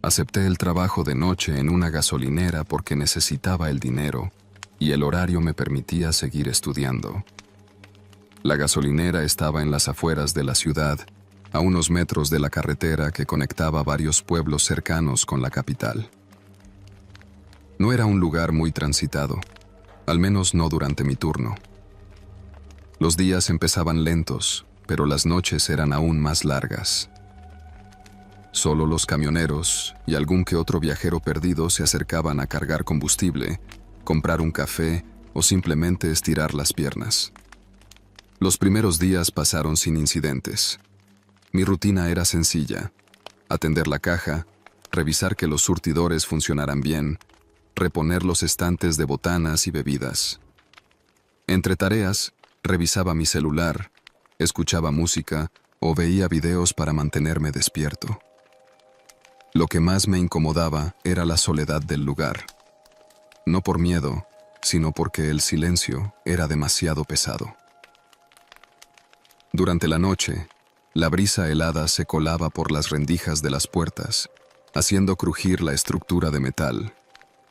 Acepté el trabajo de noche en una gasolinera porque necesitaba el dinero y el horario me permitía seguir estudiando. La gasolinera estaba en las afueras de la ciudad, a unos metros de la carretera que conectaba varios pueblos cercanos con la capital. No era un lugar muy transitado, al menos no durante mi turno. Los días empezaban lentos, pero las noches eran aún más largas. Solo los camioneros y algún que otro viajero perdido se acercaban a cargar combustible, comprar un café o simplemente estirar las piernas. Los primeros días pasaron sin incidentes. Mi rutina era sencilla: atender la caja, revisar que los surtidores funcionaran bien, reponer los estantes de botanas y bebidas. Entre tareas, revisaba mi celular, escuchaba música o veía videos para mantenerme despierto. Lo que más me incomodaba era la soledad del lugar. No por miedo, sino porque el silencio era demasiado pesado. Durante la noche, la brisa helada se colaba por las rendijas de las puertas, haciendo crujir la estructura de metal,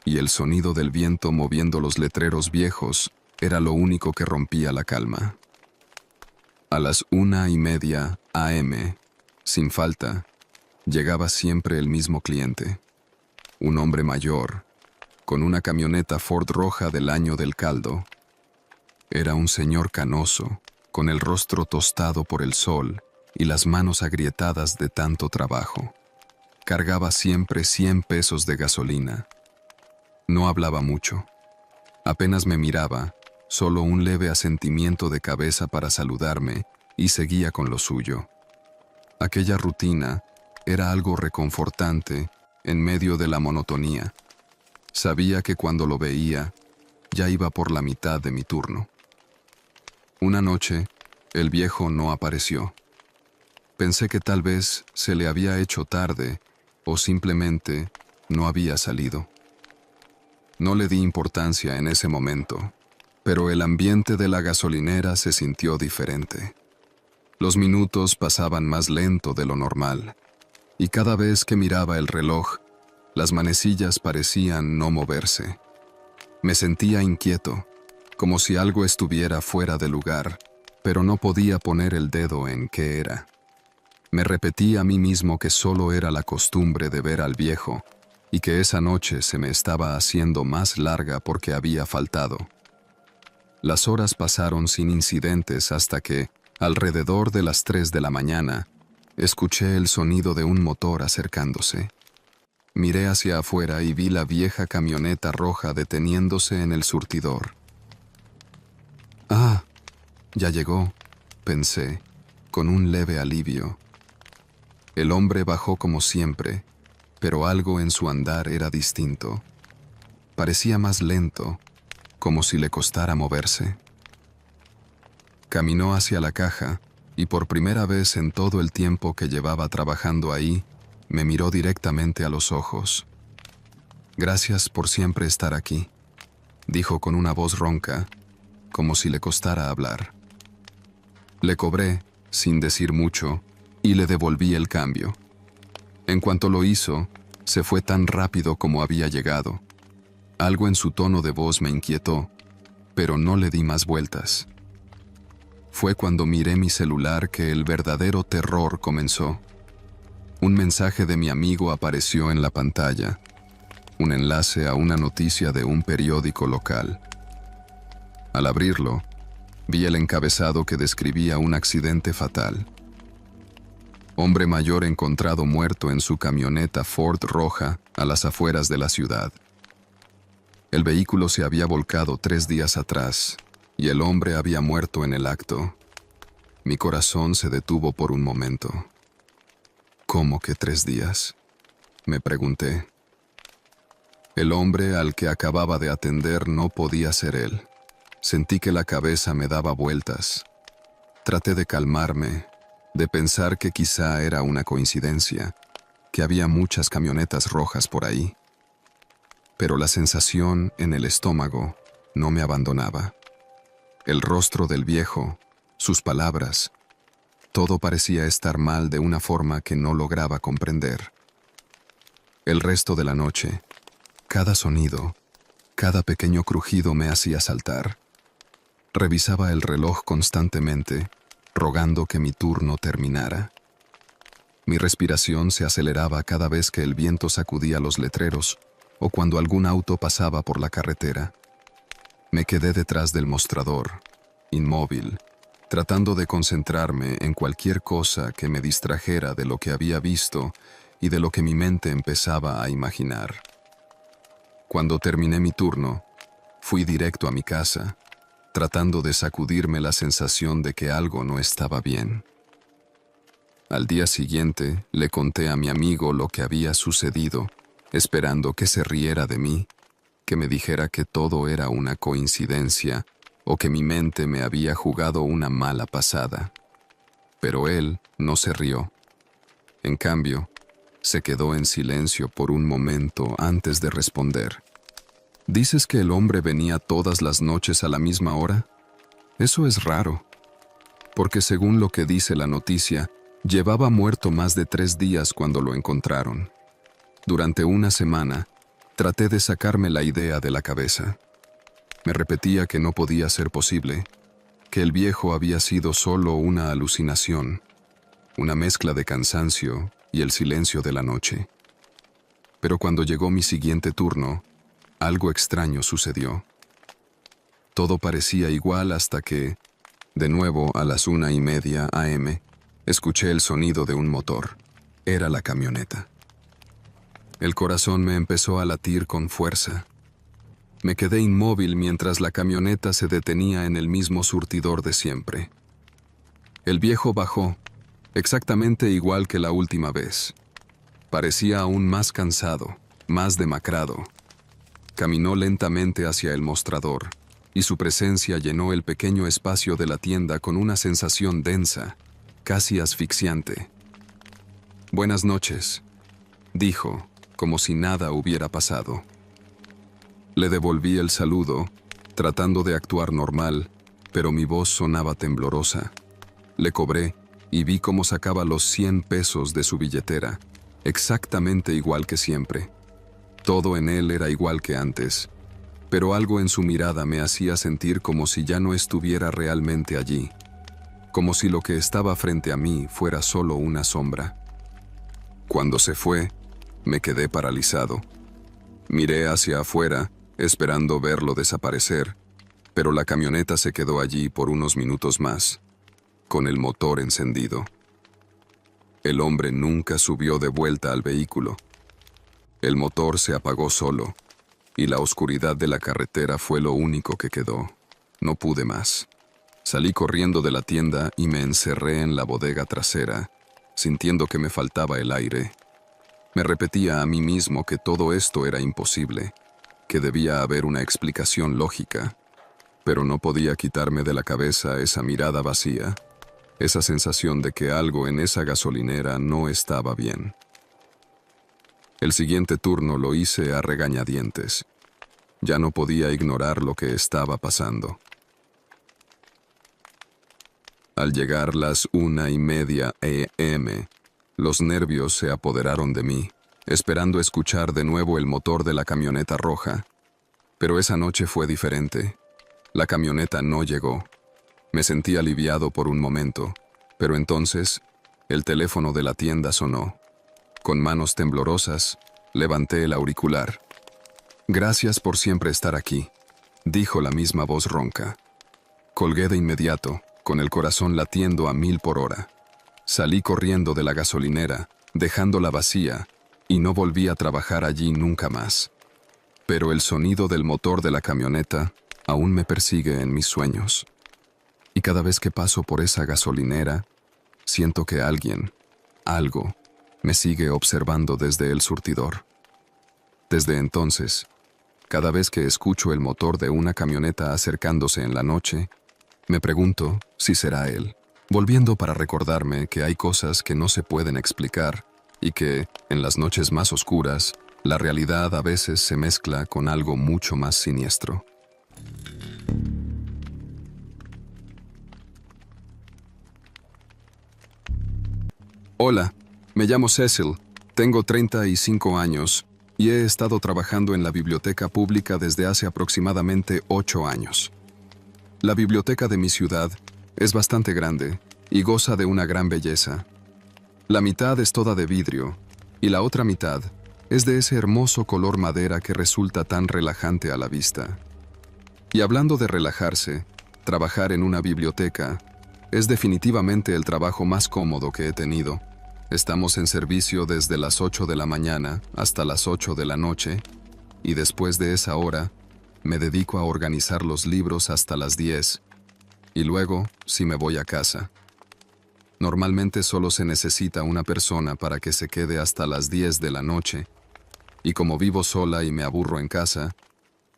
y el sonido del viento moviendo los letreros viejos era lo único que rompía la calma. A las 1:30 a.m., sin falta, llegaba siempre el mismo cliente, un hombre mayor, con una camioneta Ford roja del año del caldo. Era un señor canoso, con el rostro tostado por el sol y las manos agrietadas de tanto trabajo. Cargaba siempre 100 pesos de gasolina. No hablaba mucho. Apenas me miraba, solo un leve asentimiento de cabeza para saludarme, y seguía con lo suyo. Aquella rutina era algo reconfortante en medio de la monotonía. Sabía que cuando lo veía, ya iba por la mitad de mi turno. Una noche, el viejo no apareció. Pensé que tal vez se le había hecho tarde o simplemente no había salido. No le di importancia en ese momento, pero el ambiente de la gasolinera se sintió diferente. Los minutos pasaban más lento de lo normal, y cada vez que miraba el reloj, las manecillas parecían no moverse. Me sentía inquieto, como si algo estuviera fuera de lugar, pero no podía poner el dedo en qué era. Me repetí a mí mismo que solo era la costumbre de ver al viejo, y que esa noche se me estaba haciendo más larga porque había faltado. Las horas pasaron sin incidentes hasta que, alrededor de las 3 de la mañana, escuché el sonido de un motor acercándose. Miré hacia afuera y vi la vieja camioneta roja deteniéndose en el surtidor. «Ah, ya llegó», pensé, con un leve alivio. El hombre bajó como siempre, pero algo en su andar era distinto. Parecía más lento, como si le costara moverse. Caminó hacia la caja y por primera vez en todo el tiempo que llevaba trabajando ahí, me miró directamente a los ojos. «Gracias por siempre estar aquí», dijo con una voz ronca, como si le costara hablar. Le cobré, sin decir mucho, y le devolví el cambio. En cuanto lo hizo, se fue tan rápido como había llegado. Algo en su tono de voz me inquietó, pero no le di más vueltas. Fue cuando miré mi celular que el verdadero terror comenzó. Un mensaje de mi amigo apareció en la pantalla, un enlace a una noticia de un periódico local. Al abrirlo, vi el encabezado que describía un accidente fatal. Hombre mayor encontrado muerto en su camioneta Ford roja a las afueras de la ciudad. El vehículo se había volcado 3 días atrás y el hombre había muerto en el acto. Mi corazón se detuvo por un momento. «¿Cómo que 3 días?», me pregunté. El hombre al que acababa de atender no podía ser él. Sentí que la cabeza me daba vueltas. Traté de calmarme, de pensar que quizá era una coincidencia, que había muchas camionetas rojas por ahí. Pero la sensación en el estómago no me abandonaba. El rostro del viejo, sus palabras, todo parecía estar mal de una forma que no lograba comprender. El resto de la noche, cada sonido, cada pequeño crujido me hacía saltar. Revisaba el reloj constantemente, rogando que mi turno terminara. Mi respiración se aceleraba cada vez que el viento sacudía los letreros o cuando algún auto pasaba por la carretera. Me quedé detrás del mostrador, inmóvil, tratando de concentrarme en cualquier cosa que me distrajera de lo que había visto y de lo que mi mente empezaba a imaginar. Cuando terminé mi turno, fui directo a mi casa, tratando de sacudirme la sensación de que algo no estaba bien. Al día siguiente, le conté a mi amigo lo que había sucedido, esperando que se riera de mí, que me dijera que todo era una coincidencia o que mi mente me había jugado una mala pasada. Pero él no se rió. En cambio, se quedó en silencio por un momento antes de responder. ¿Dices que el hombre venía todas las noches a la misma hora? Eso es raro, porque según lo que dice la noticia, llevaba muerto más de 3 días cuando lo encontraron. Durante una semana, traté de sacarme la idea de la cabeza. Me repetía que no podía ser posible, que el viejo había sido solo una alucinación, una mezcla de cansancio y el silencio de la noche. Pero cuando llegó mi siguiente turno, algo extraño sucedió. Todo parecía igual hasta que, de nuevo a las 1:30 a.m., escuché el sonido de un motor. Era la camioneta. El corazón me empezó a latir con fuerza. Me quedé inmóvil mientras la camioneta se detenía en el mismo surtidor de siempre. El viejo bajó, exactamente igual que la última vez. Parecía aún más cansado, más demacrado. Caminó lentamente hacia el mostrador, y su presencia llenó el pequeño espacio de la tienda con una sensación densa, casi asfixiante. «Buenas noches», dijo, como si nada hubiera pasado. Le devolví el saludo, tratando de actuar normal, pero mi voz sonaba temblorosa. Le cobré y vi cómo sacaba los 100 pesos de su billetera, exactamente igual que siempre. Todo en él era igual que antes, pero algo en su mirada me hacía sentir como si ya no estuviera realmente allí, como si lo que estaba frente a mí fuera solo una sombra. Cuando se fue, me quedé paralizado. Miré hacia afuera, esperando verlo desaparecer, pero la camioneta se quedó allí por unos minutos más, con el motor encendido. El hombre nunca subió de vuelta al vehículo. El motor se apagó solo, y la oscuridad de la carretera fue lo único que quedó. No pude más. Salí corriendo de la tienda y me encerré en la bodega trasera, sintiendo que me faltaba el aire. Me repetía a mí mismo que todo esto era imposible, que debía haber una explicación lógica, pero no podía quitarme de la cabeza esa mirada vacía, esa sensación de que algo en esa gasolinera no estaba bien. El siguiente turno lo hice a regañadientes. Ya no podía ignorar lo que estaba pasando. Al llegar las 1:30 a.m., los nervios se apoderaron de mí, esperando escuchar de nuevo el motor de la camioneta roja. Pero esa noche fue diferente. La camioneta no llegó. Me sentí aliviado por un momento, pero entonces el teléfono de la tienda sonó. Con manos temblorosas, levanté el auricular. «Gracias por siempre estar aquí», dijo la misma voz ronca. Colgué de inmediato, con el corazón latiendo a 1000 por hora. Salí corriendo de la gasolinera, dejándola vacía, y no volví a trabajar allí nunca más. Pero el sonido del motor de la camioneta aún me persigue en mis sueños. Y cada vez que paso por esa gasolinera, siento que alguien, algo, me sigue observando desde el surtidor. Desde entonces, cada vez que escucho el motor de una camioneta acercándose en la noche, me pregunto si será él, volviendo para recordarme que hay cosas que no se pueden explicar y que, en las noches más oscuras, la realidad a veces se mezcla con algo mucho más siniestro. Hola, me llamo Cecil. Tengo 35 años y he estado trabajando en la biblioteca pública desde hace aproximadamente 8 años. La biblioteca de mi ciudad es bastante grande y goza de una gran belleza. La mitad es toda de vidrio y la otra mitad es de ese hermoso color madera que resulta tan relajante a la vista. Y hablando de relajarse, trabajar en una biblioteca es definitivamente el trabajo más cómodo que he tenido. Estamos en servicio desde las 8 de la mañana hasta las 8 de la noche y después de esa hora me dedico a organizar los libros hasta las 10 y luego sí me voy a casa. Normalmente solo se necesita una persona para que se quede hasta las 10 de la noche y como vivo sola y me aburro en casa,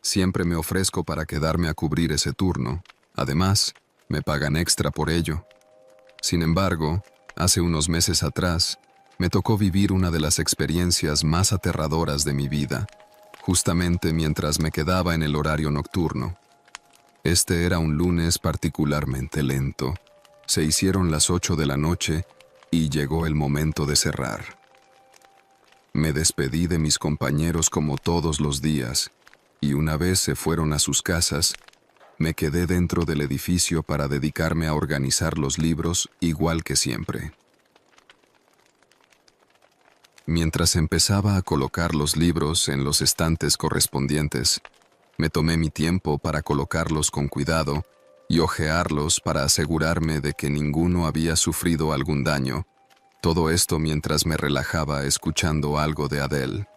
siempre me ofrezco para quedarme a cubrir ese turno. Además, me pagan extra por ello. Sin embargo, hace unos meses atrás, me tocó vivir una de las experiencias más aterradoras de mi vida, justamente mientras me quedaba en el horario nocturno. Este era un lunes particularmente lento. Se hicieron las 8 de la noche y llegó el momento de cerrar. Me despedí de mis compañeros como todos los días, y una vez se fueron a sus casas, me quedé dentro del edificio para dedicarme a organizar los libros igual que siempre. Mientras empezaba a colocar los libros en los estantes correspondientes, me tomé mi tiempo para colocarlos con cuidado y hojearlos para asegurarme de que ninguno había sufrido algún daño. Todo esto mientras me relajaba escuchando algo de Adele.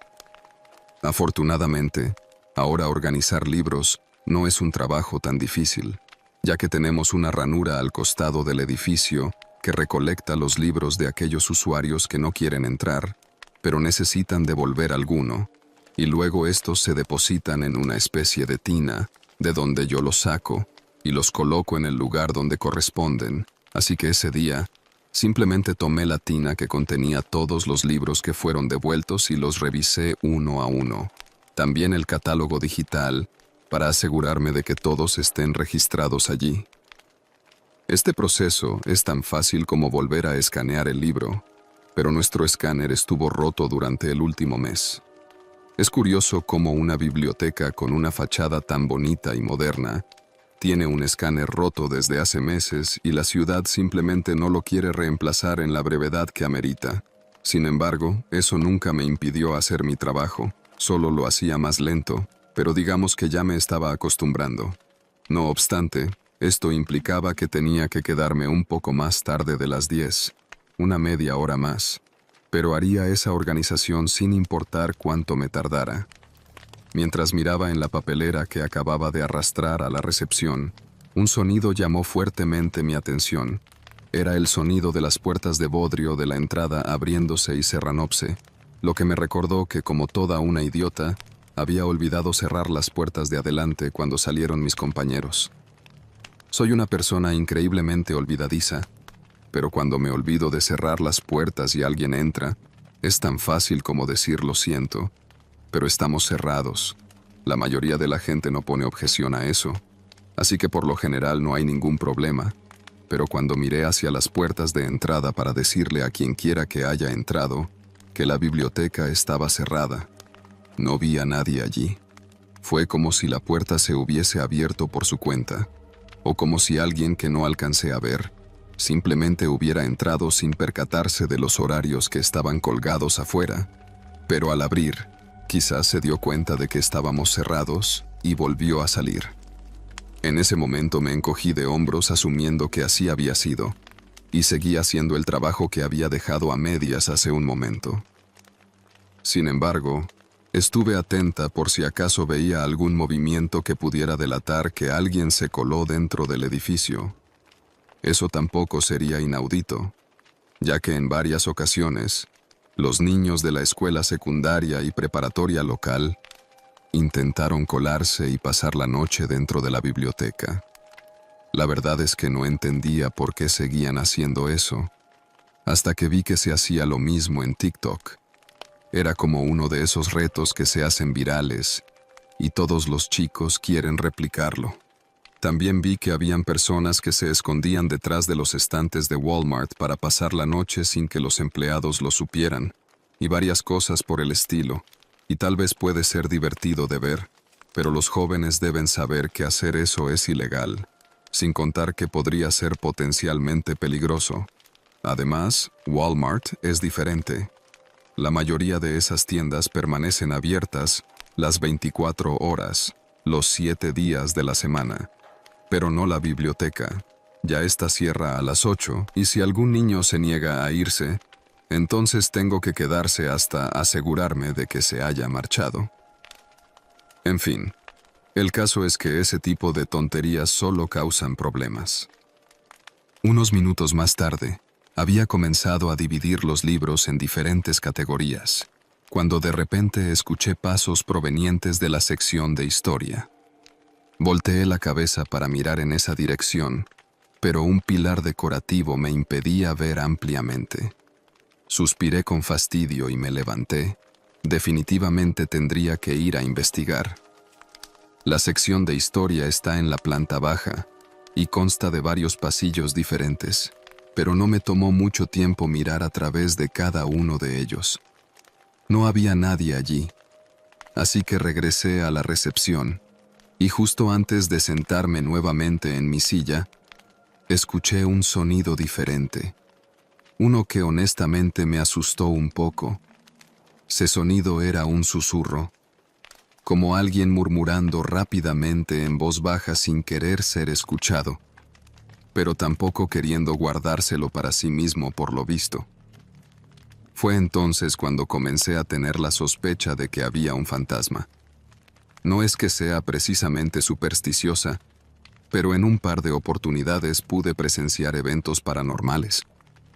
Afortunadamente, ahora organizar libros no es un trabajo tan difícil, ya que tenemos una ranura al costado del edificio que recolecta los libros de aquellos usuarios que no quieren entrar, pero necesitan devolver alguno, y luego estos se depositan en una especie de tina, de donde yo los saco y los coloco en el lugar donde corresponden. Así que ese día, simplemente tomé la tina que contenía todos los libros que fueron devueltos y los revisé uno a uno. También el catálogo digital, para asegurarme de que todos estén registrados allí. Este proceso es tan fácil como volver a escanear el libro, pero nuestro escáner estuvo roto durante el último mes. Es curioso cómo una biblioteca con una fachada tan bonita y moderna tiene un escáner roto desde hace meses y la ciudad simplemente no lo quiere reemplazar en la brevedad que amerita. Sin embargo, eso nunca me impidió hacer mi trabajo, solo lo hacía más lento, pero digamos que ya me estaba acostumbrando. No obstante, esto implicaba que tenía que quedarme un poco más tarde de las 10, una media hora más, pero haría esa organización sin importar cuánto me tardara. Mientras miraba en la papelera que acababa de arrastrar a la recepción, un sonido llamó fuertemente mi atención. Era el sonido de las puertas de bodrio de la entrada abriéndose y cerrándose, lo que me recordó que, como toda una idiota, había olvidado cerrar las puertas de adelante cuando salieron mis compañeros. Soy una persona increíblemente olvidadiza, pero cuando me olvido de cerrar las puertas y alguien entra, es tan fácil como decir lo siento, pero estamos cerrados. La mayoría de la gente no pone objeción a eso, así que por lo general no hay ningún problema. Pero cuando miré hacia las puertas de entrada para decirle a quien quiera que haya entrado que la biblioteca estaba cerrada, no vi a nadie allí. Fue como si la puerta se hubiese abierto por su cuenta, o como si alguien que no alcancé a ver simplemente hubiera entrado sin percatarse de los horarios que estaban colgados afuera. Pero al abrir, quizás se dio cuenta de que estábamos cerrados y volvió a salir. En ese momento me encogí de hombros asumiendo que así había sido, y seguí haciendo el trabajo que había dejado a medias hace un momento. Sin embargo, estuve atenta por si acaso veía algún movimiento que pudiera delatar que alguien se coló dentro del edificio. Eso tampoco sería inaudito, ya que en varias ocasiones, los niños de la escuela secundaria y preparatoria local intentaron colarse y pasar la noche dentro de la biblioteca. La verdad es que no entendía por qué seguían haciendo eso, hasta que vi que se hacía lo mismo en TikTok. Era como uno de esos retos que se hacen virales, y todos los chicos quieren replicarlo. También vi que habían personas que se escondían detrás de los estantes de Walmart para pasar la noche sin que los empleados lo supieran, y varias cosas por el estilo, y tal vez puede ser divertido de ver, pero los jóvenes deben saber que hacer eso es ilegal, sin contar que podría ser potencialmente peligroso. Además, Walmart es diferente. La mayoría de esas tiendas permanecen abiertas las 24 horas, los 7 días de la semana, pero no la biblioteca. Ya esta cierra a las 8, y si algún niño se niega a irse, entonces tengo que quedarse hasta asegurarme de que se haya marchado. En fin, el caso es que ese tipo de tonterías solo causan problemas. Unos minutos más tarde, había comenzado a dividir los libros en diferentes categorías, cuando de repente escuché pasos provenientes de la sección de historia. Volteé la cabeza para mirar en esa dirección, pero un pilar decorativo me impedía ver ampliamente. Suspiré con fastidio y me levanté. Definitivamente tendría que ir a investigar. La sección de historia está en la planta baja y consta de varios pasillos diferentes, pero no me tomó mucho tiempo mirar a través de cada uno de ellos. No había nadie allí, así que regresé a la recepción y justo antes de sentarme nuevamente en mi silla, escuché un sonido diferente, uno que honestamente me asustó un poco. Ese sonido era un susurro, como alguien murmurando rápidamente en voz baja sin querer ser escuchado, pero tampoco queriendo guardárselo para sí mismo por lo visto. Fue entonces cuando comencé a tener la sospecha de que había un fantasma. No es que sea precisamente supersticiosa, pero en un par de oportunidades pude presenciar eventos paranormales,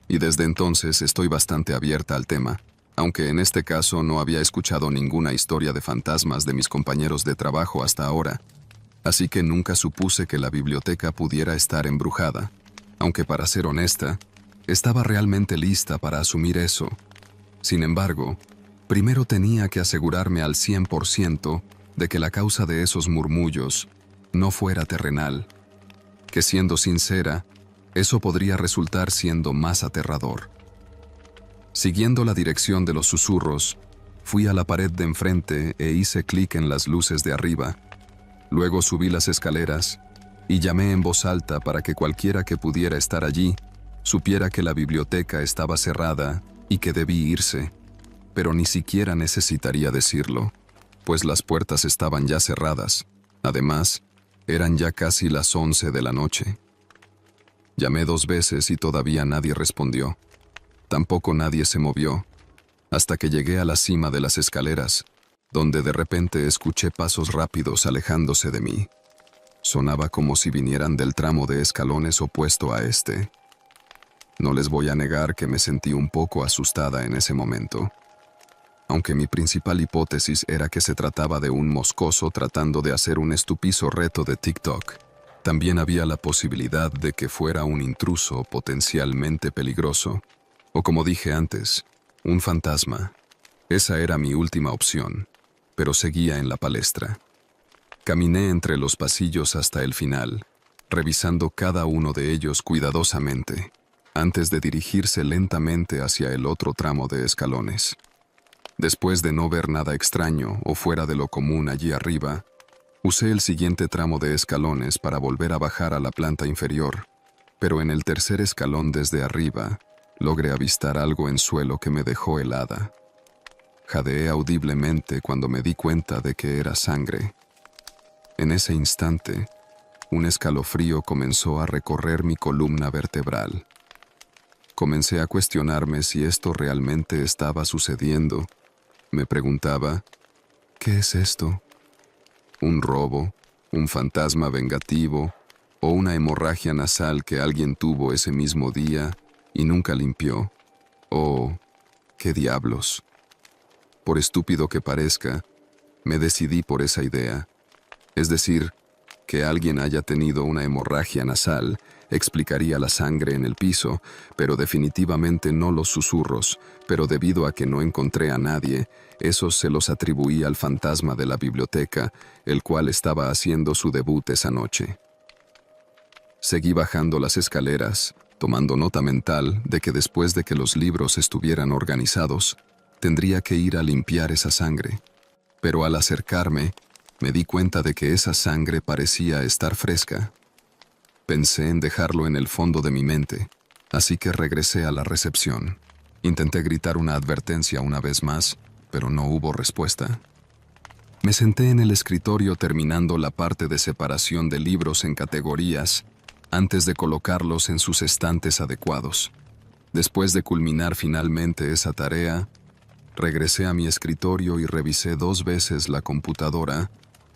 y desde entonces estoy bastante abierta al tema, aunque en este caso no había escuchado ninguna historia de fantasmas de mis compañeros de trabajo hasta ahora, así que nunca supuse que la biblioteca pudiera estar embrujada, aunque para ser honesta, estaba realmente lista para asumir eso. Sin embargo, primero tenía que asegurarme al 100% de que la causa de esos murmullos no fuera terrenal, que siendo sincera, eso podría resultar siendo más aterrador. Siguiendo la dirección de los susurros, fui a la pared de enfrente e hice clic en las luces de arriba. Luego subí las escaleras y llamé en voz alta para que cualquiera que pudiera estar allí supiera que la biblioteca estaba cerrada y que debí irse, pero ni siquiera necesitaría decirlo, pues las puertas estaban ya cerradas. Además, eran ya casi las 11 de la noche. Llamé 2 veces y todavía nadie respondió. Tampoco nadie se movió, hasta que llegué a la cima de las escaleras, donde de repente escuché pasos rápidos alejándose de mí. Sonaba como si vinieran del tramo de escalones opuesto a este. No les voy a negar que me sentí un poco asustada en ese momento. Aunque mi principal hipótesis era que se trataba de un moscoso tratando de hacer un estúpido reto de TikTok, también había la posibilidad de que fuera un intruso potencialmente peligroso, o como dije antes, un fantasma. Esa era mi última opción, pero seguía en la palestra. Caminé entre los pasillos hasta el final, revisando cada uno de ellos cuidadosamente, antes de dirigirse lentamente hacia el otro tramo de escalones. Después de no ver nada extraño o fuera de lo común allí arriba, usé el siguiente tramo de escalones para volver a bajar a la planta inferior, pero en el tercer escalón desde arriba, logré avistar algo en suelo que me dejó helada. Jadeé audiblemente cuando me di cuenta de que era sangre. En ese instante, un escalofrío comenzó a recorrer mi columna vertebral. Comencé a cuestionarme si esto realmente estaba sucediendo. Me preguntaba, ¿qué es esto? ¿Un robo? ¿Un fantasma vengativo? ¿O una hemorragia nasal que alguien tuvo ese mismo día y nunca limpió? ¿O qué diablos? Por estúpido que parezca, me decidí por esa idea. Es decir, que alguien haya tenido una hemorragia nasal explicaría la sangre en el piso, pero definitivamente no los susurros, pero debido a que no encontré a nadie, esos se los atribuí al fantasma de la biblioteca, el cual estaba haciendo su debut esa noche. Seguí bajando las escaleras, tomando nota mental de que después de que los libros estuvieran organizados, Tendría que ir a limpiar esa sangre, pero al acercarme, me di cuenta de que esa sangre parecía estar fresca. Pensé en dejarlo en el fondo de mi mente, así que regresé a la recepción. Intenté gritar una advertencia una vez más, pero no hubo respuesta. Me senté en el escritorio terminando la parte de separación de libros en categorías antes de colocarlos en sus estantes adecuados. Después de culminar finalmente esa tarea, regresé a mi escritorio y revisé 2 veces la computadora,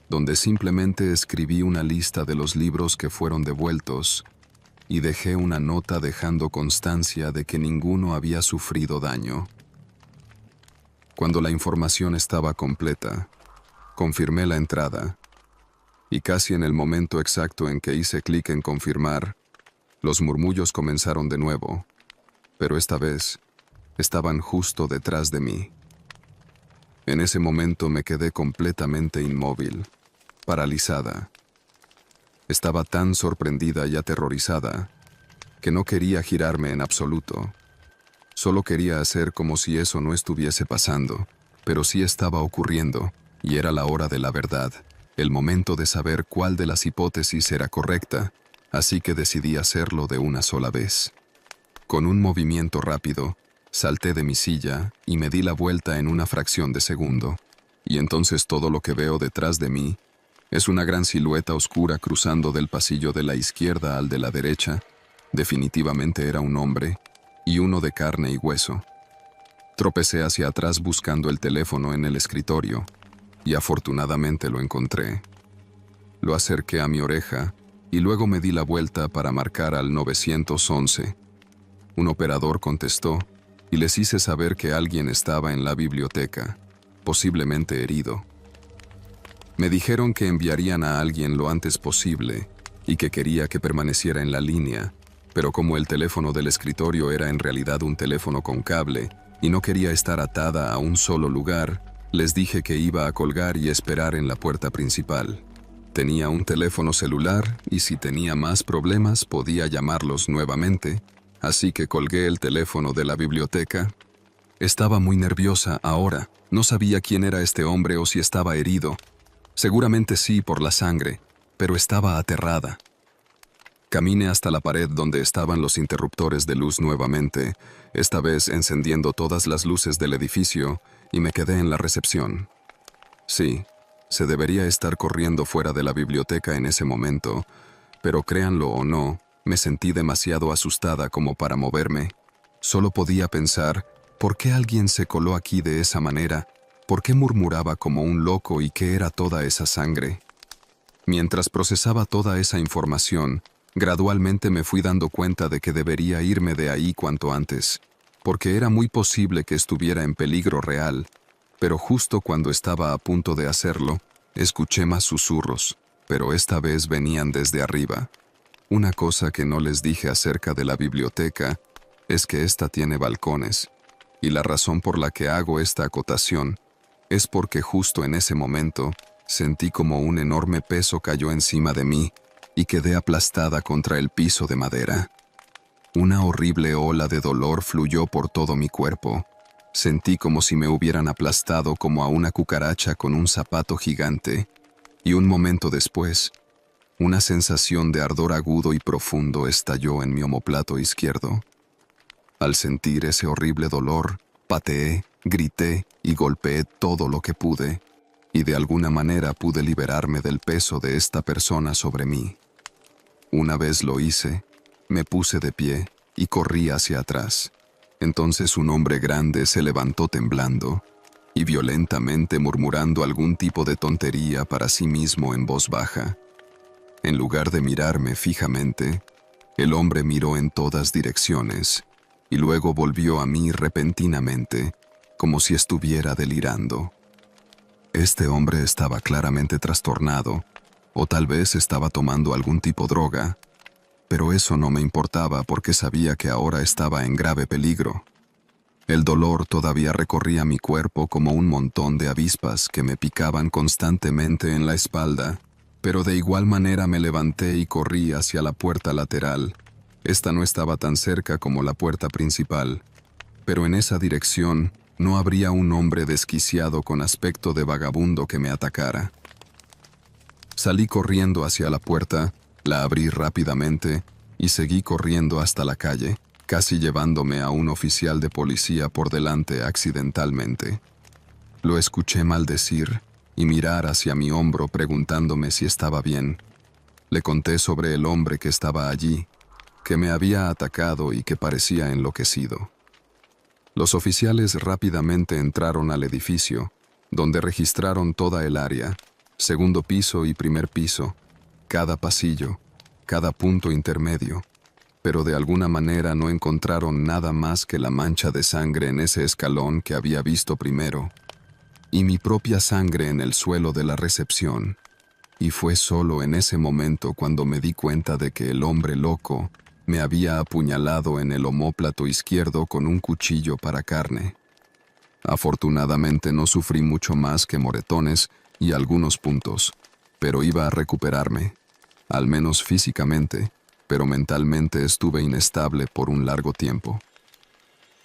donde simplemente escribí una lista de los libros que fueron devueltos y dejé una nota dejando constancia de que ninguno había sufrido daño. Cuando la información estaba completa, confirmé la entrada, y casi en el momento exacto en que hice clic en confirmar, los murmullos comenzaron de nuevo, pero esta vez estaban justo detrás de mí. En ese momento me quedé completamente inmóvil, paralizada. Estaba tan sorprendida y aterrorizada que no quería girarme en absoluto. Solo quería hacer como si eso no estuviese pasando, pero sí estaba ocurriendo. Y era la hora de la verdad, el momento de saber cuál de las hipótesis era correcta, así que decidí hacerlo de una sola vez. Con un movimiento rápido, salté de mi silla y me di la vuelta en una fracción de segundo, y entonces todo lo que veo detrás de mí es una gran silueta oscura cruzando del pasillo de la izquierda al de la derecha. Definitivamente era un hombre, y uno de carne y hueso. Tropecé hacia atrás buscando el teléfono en el escritorio, y afortunadamente lo encontré. Lo acerqué a mi oreja y luego me di la vuelta para marcar al 911. Un operador contestó y les hice saber que alguien estaba en la biblioteca, posiblemente herido. Me dijeron que enviarían a alguien lo antes posible y que quería que permaneciera en la línea, pero como el teléfono del escritorio era en realidad un teléfono con cable y no quería estar atada a un solo lugar, les dije que iba a colgar y esperar en la puerta principal. Tenía un teléfono celular y si tenía más problemas podía llamarlos nuevamente, así que colgué el teléfono de la biblioteca. Estaba muy nerviosa ahora, no sabía quién era este hombre o si estaba herido. Seguramente sí por la sangre, pero estaba aterrada. Caminé hasta la pared donde estaban los interruptores de luz nuevamente, esta vez encendiendo todas las luces del edificio, y me quedé en la recepción. Sí, se debería estar corriendo fuera de la biblioteca en ese momento, pero créanlo o no, me sentí demasiado asustada como para moverme. Solo podía pensar, ¿por qué alguien se coló aquí de esa manera? ¿Por qué murmuraba como un loco y qué era toda esa sangre? Mientras procesaba toda esa información, gradualmente me fui dando cuenta de que debería irme de ahí cuanto antes, porque era muy posible que estuviera en peligro real, pero justo cuando estaba a punto de hacerlo, escuché más susurros, pero esta vez venían desde arriba. Una cosa que no les dije acerca de la biblioteca es que esta tiene balcones, y la razón por la que hago esta acotación es porque justo en ese momento sentí como un enorme peso cayó encima de mí y quedé aplastada contra el piso de madera. Una horrible ola de dolor fluyó por todo mi cuerpo. Sentí como si me hubieran aplastado como a una cucaracha con un zapato gigante, y un momento después, una sensación de ardor agudo y profundo estalló en mi omóplato izquierdo. Al sentir ese horrible dolor, pateé, grité y golpeé todo lo que pude, y de alguna manera pude liberarme del peso de esta persona sobre mí. Una vez lo hice, me puse de pie y corrí hacia atrás. Entonces un hombre grande se levantó temblando y violentamente murmurando algún tipo de tontería para sí mismo en voz baja. En lugar de mirarme fijamente, el hombre miró en todas direcciones y luego volvió a mí repentinamente, como si estuviera delirando. Este hombre estaba claramente trastornado, o tal vez estaba tomando algún tipo de droga, pero eso no me importaba porque sabía que ahora estaba en grave peligro. El dolor todavía recorría mi cuerpo como un montón de avispas que me picaban constantemente en la espalda, pero de igual manera me levanté y corrí hacia la puerta lateral. Esta no estaba tan cerca como la puerta principal, pero en esa dirección No habría un hombre desquiciado con aspecto de vagabundo que me atacara. Salí corriendo hacia la puerta, la abrí rápidamente y seguí corriendo hasta la calle, casi llevándome a un oficial de policía por delante accidentalmente. Lo escuché maldecir y mirar hacia mi hombro preguntándome si estaba bien. Le conté sobre el hombre que estaba allí, que me había atacado y que parecía enloquecido. Los oficiales rápidamente entraron al edificio, donde registraron toda el área, segundo piso y primer piso, cada pasillo, cada punto intermedio, pero de alguna manera no encontraron nada más que la mancha de sangre en ese escalón que había visto primero, y mi propia sangre en el suelo de la recepción. Y fue solo en ese momento cuando me di cuenta de que el hombre loco me había apuñalado en el omóplato izquierdo con un cuchillo para carne. Afortunadamente no sufrí mucho más que moretones y algunos puntos, pero iba a recuperarme, al menos físicamente, pero mentalmente estuve inestable por un largo tiempo.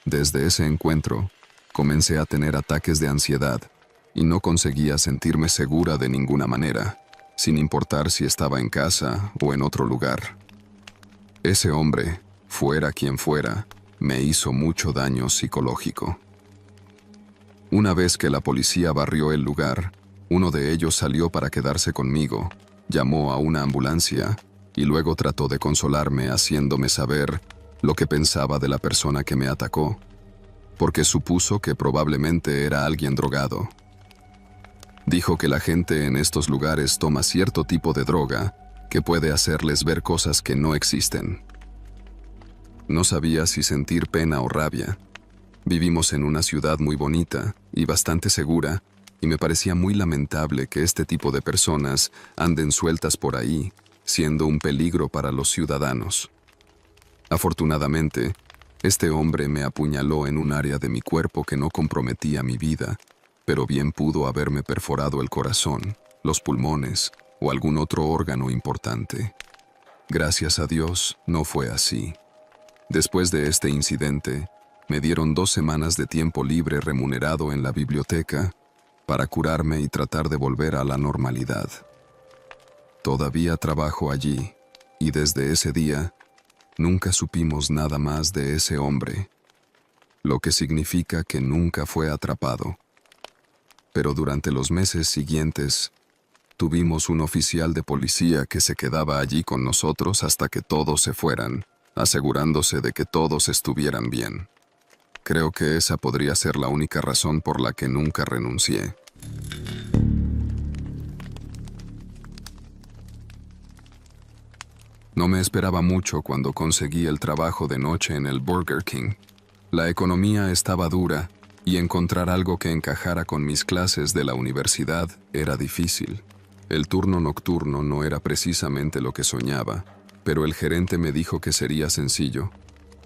Desde ese encuentro, comencé a tener ataques de ansiedad y no conseguía sentirme segura de ninguna manera, sin importar si estaba en casa o en otro lugar. Ese hombre, fuera quien fuera, me hizo mucho daño psicológico. Una vez que la policía barrió el lugar, uno de ellos salió para quedarse conmigo, llamó a una ambulancia y luego trató de consolarme haciéndome saber lo que pensaba de la persona que me atacó, porque supuso que probablemente era alguien drogado. Dijo que la gente en estos lugares toma cierto tipo de droga que puede hacerles ver cosas que no existen. No sabía si sentir pena o rabia. Vivimos en una ciudad muy bonita y bastante segura, y me parecía muy lamentable que este tipo de personas anden sueltas por ahí, siendo un peligro para los ciudadanos. Afortunadamente, este hombre me apuñaló en un área de mi cuerpo que no comprometía mi vida, pero bien pudo haberme perforado el corazón, los pulmones o algún otro órgano importante. Gracias a Dios, no fue así. Después de este incidente, me dieron 2 semanas de tiempo libre remunerado en la biblioteca para curarme y tratar de volver a la normalidad. Todavía trabajo allí, y desde ese día, nunca supimos nada más de ese hombre, lo que significa que nunca fue atrapado. Pero durante los meses siguientes, tuvimos un oficial de policía que se quedaba allí con nosotros hasta que todos se fueran, asegurándose de que todos estuvieran bien. Creo que esa podría ser la única razón por la que nunca renuncié. No me esperaba mucho cuando conseguí el trabajo de noche en el Burger King. La economía estaba dura y encontrar algo que encajara con mis clases de la universidad era difícil. El turno nocturno no era precisamente lo que soñaba, pero el gerente me dijo que sería sencillo.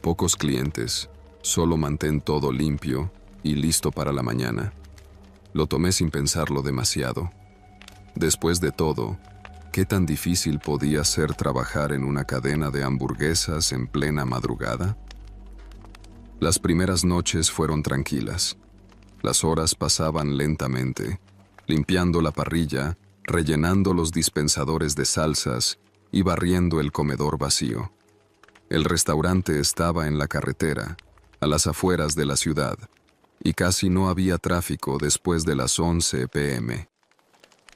Pocos clientes, solo mantén todo limpio y listo para la mañana. Lo tomé sin pensarlo demasiado. Después de todo, ¿qué tan difícil podía ser trabajar en una cadena de hamburguesas en plena madrugada? Las primeras noches fueron tranquilas. Las horas pasaban lentamente, limpiando la parrilla, rellenando los dispensadores de salsas y barriendo el comedor vacío. El restaurante estaba en la carretera, a las afueras de la ciudad, y casi no había tráfico después de las 11 p.m.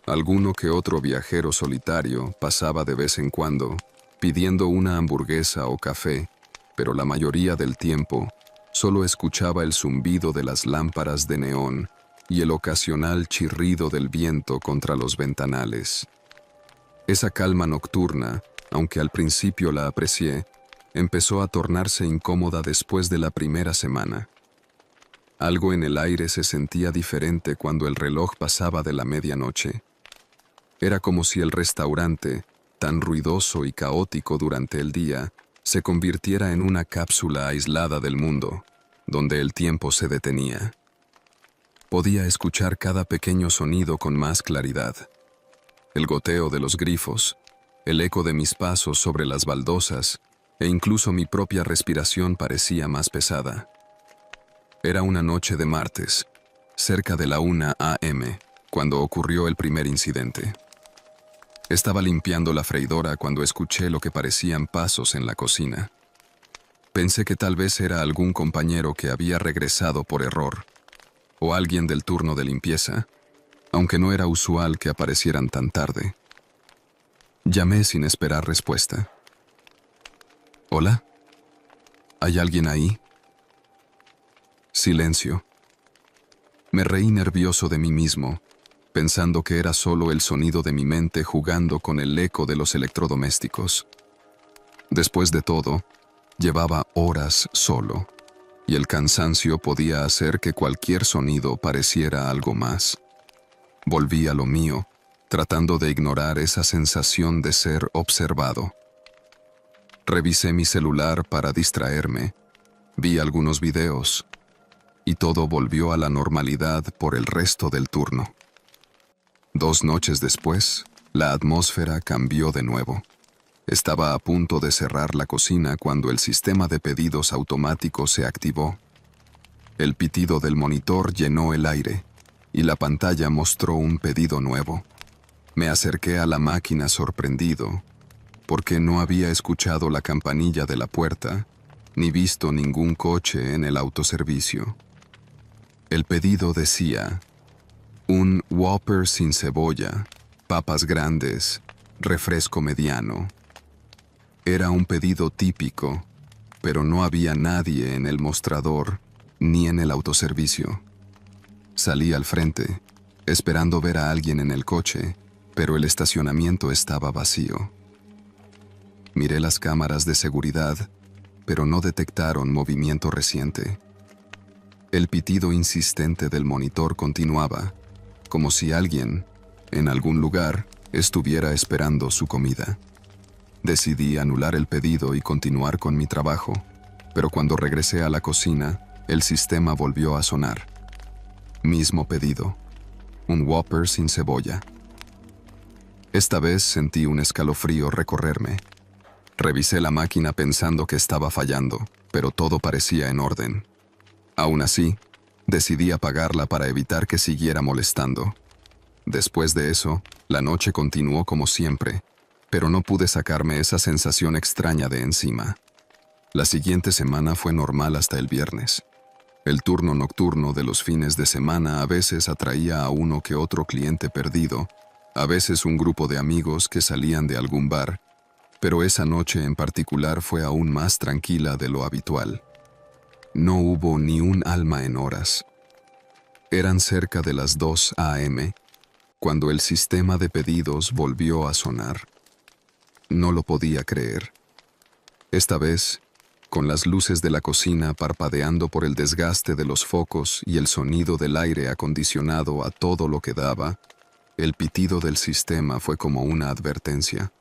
Alguno que otro viajero solitario pasaba de vez en cuando, pidiendo una hamburguesa o café, pero la mayoría del tiempo solo escuchaba el zumbido de las lámparas de neón y el ocasional chirrido del viento contra los ventanales. Esa calma nocturna, aunque al principio la aprecié, empezó a tornarse incómoda después de la primera semana. Algo en el aire se sentía diferente cuando el reloj pasaba de la medianoche. Era como si el restaurante, tan ruidoso y caótico durante el día, se convirtiera en una cápsula aislada del mundo, donde el tiempo se detenía. Podía escuchar cada pequeño sonido con más claridad. El goteo de los grifos, el eco de mis pasos sobre las baldosas, e incluso mi propia respiración parecía más pesada. Era una noche de martes, cerca de la 1 a.m., cuando ocurrió el primer incidente. Estaba limpiando la freidora cuando escuché lo que parecían pasos en la cocina. Pensé que tal vez era algún compañero que había regresado por error, o alguien del turno de limpieza, aunque no era usual que aparecieran tan tarde. Llamé sin esperar respuesta. ¿Hola? ¿Hay alguien ahí? Silencio. Me reí nervioso de mí mismo, pensando que era solo el sonido de mi mente jugando con el eco de los electrodomésticos. Después de todo, llevaba horas solo, y el cansancio podía hacer que cualquier sonido pareciera algo más. Volví a lo mío, tratando de ignorar esa sensación de ser observado. Revisé mi celular para distraerme, vi algunos videos, y todo volvió a la normalidad por el resto del turno. 2 noches después, la atmósfera cambió de nuevo. Estaba a punto de cerrar la cocina cuando el sistema de pedidos automático se activó. El pitido del monitor llenó el aire, y la pantalla mostró un pedido nuevo. Me acerqué a la máquina sorprendido, porque no había escuchado la campanilla de la puerta, ni visto ningún coche en el autoservicio. El pedido decía: un Whopper sin cebolla, papas grandes, refresco mediano. Era un pedido típico, pero no había nadie en el mostrador ni en el autoservicio. Salí al frente, esperando ver a alguien en el coche, pero el estacionamiento estaba vacío. Miré las cámaras de seguridad, pero no detectaron movimiento reciente. El pitido insistente del monitor continuaba, como si alguien, en algún lugar, estuviera esperando su comida. Decidí anular el pedido y continuar con mi trabajo, pero cuando regresé a la cocina, el sistema volvió a sonar. Mismo pedido, un Whopper sin cebolla. Esta vez sentí un escalofrío recorrerme. Revisé la máquina pensando que estaba fallando, pero todo parecía en orden. Aún así, decidí apagarla para evitar que siguiera molestando. Después de eso, la noche continuó como siempre, pero no pude sacarme esa sensación extraña de encima. La siguiente semana fue normal hasta el viernes. El turno nocturno de los fines de semana a veces atraía a uno que otro cliente perdido, a veces un grupo de amigos que salían de algún bar, pero esa noche en particular fue aún más tranquila de lo habitual. No hubo ni un alma en horas. Eran cerca de las 2 a.m., cuando el sistema de pedidos volvió a sonar. No lo podía creer. Esta vez, con las luces de la cocina parpadeando por el desgaste de los focos y el sonido del aire acondicionado a todo lo que daba, el pitido del sistema fue como una advertencia.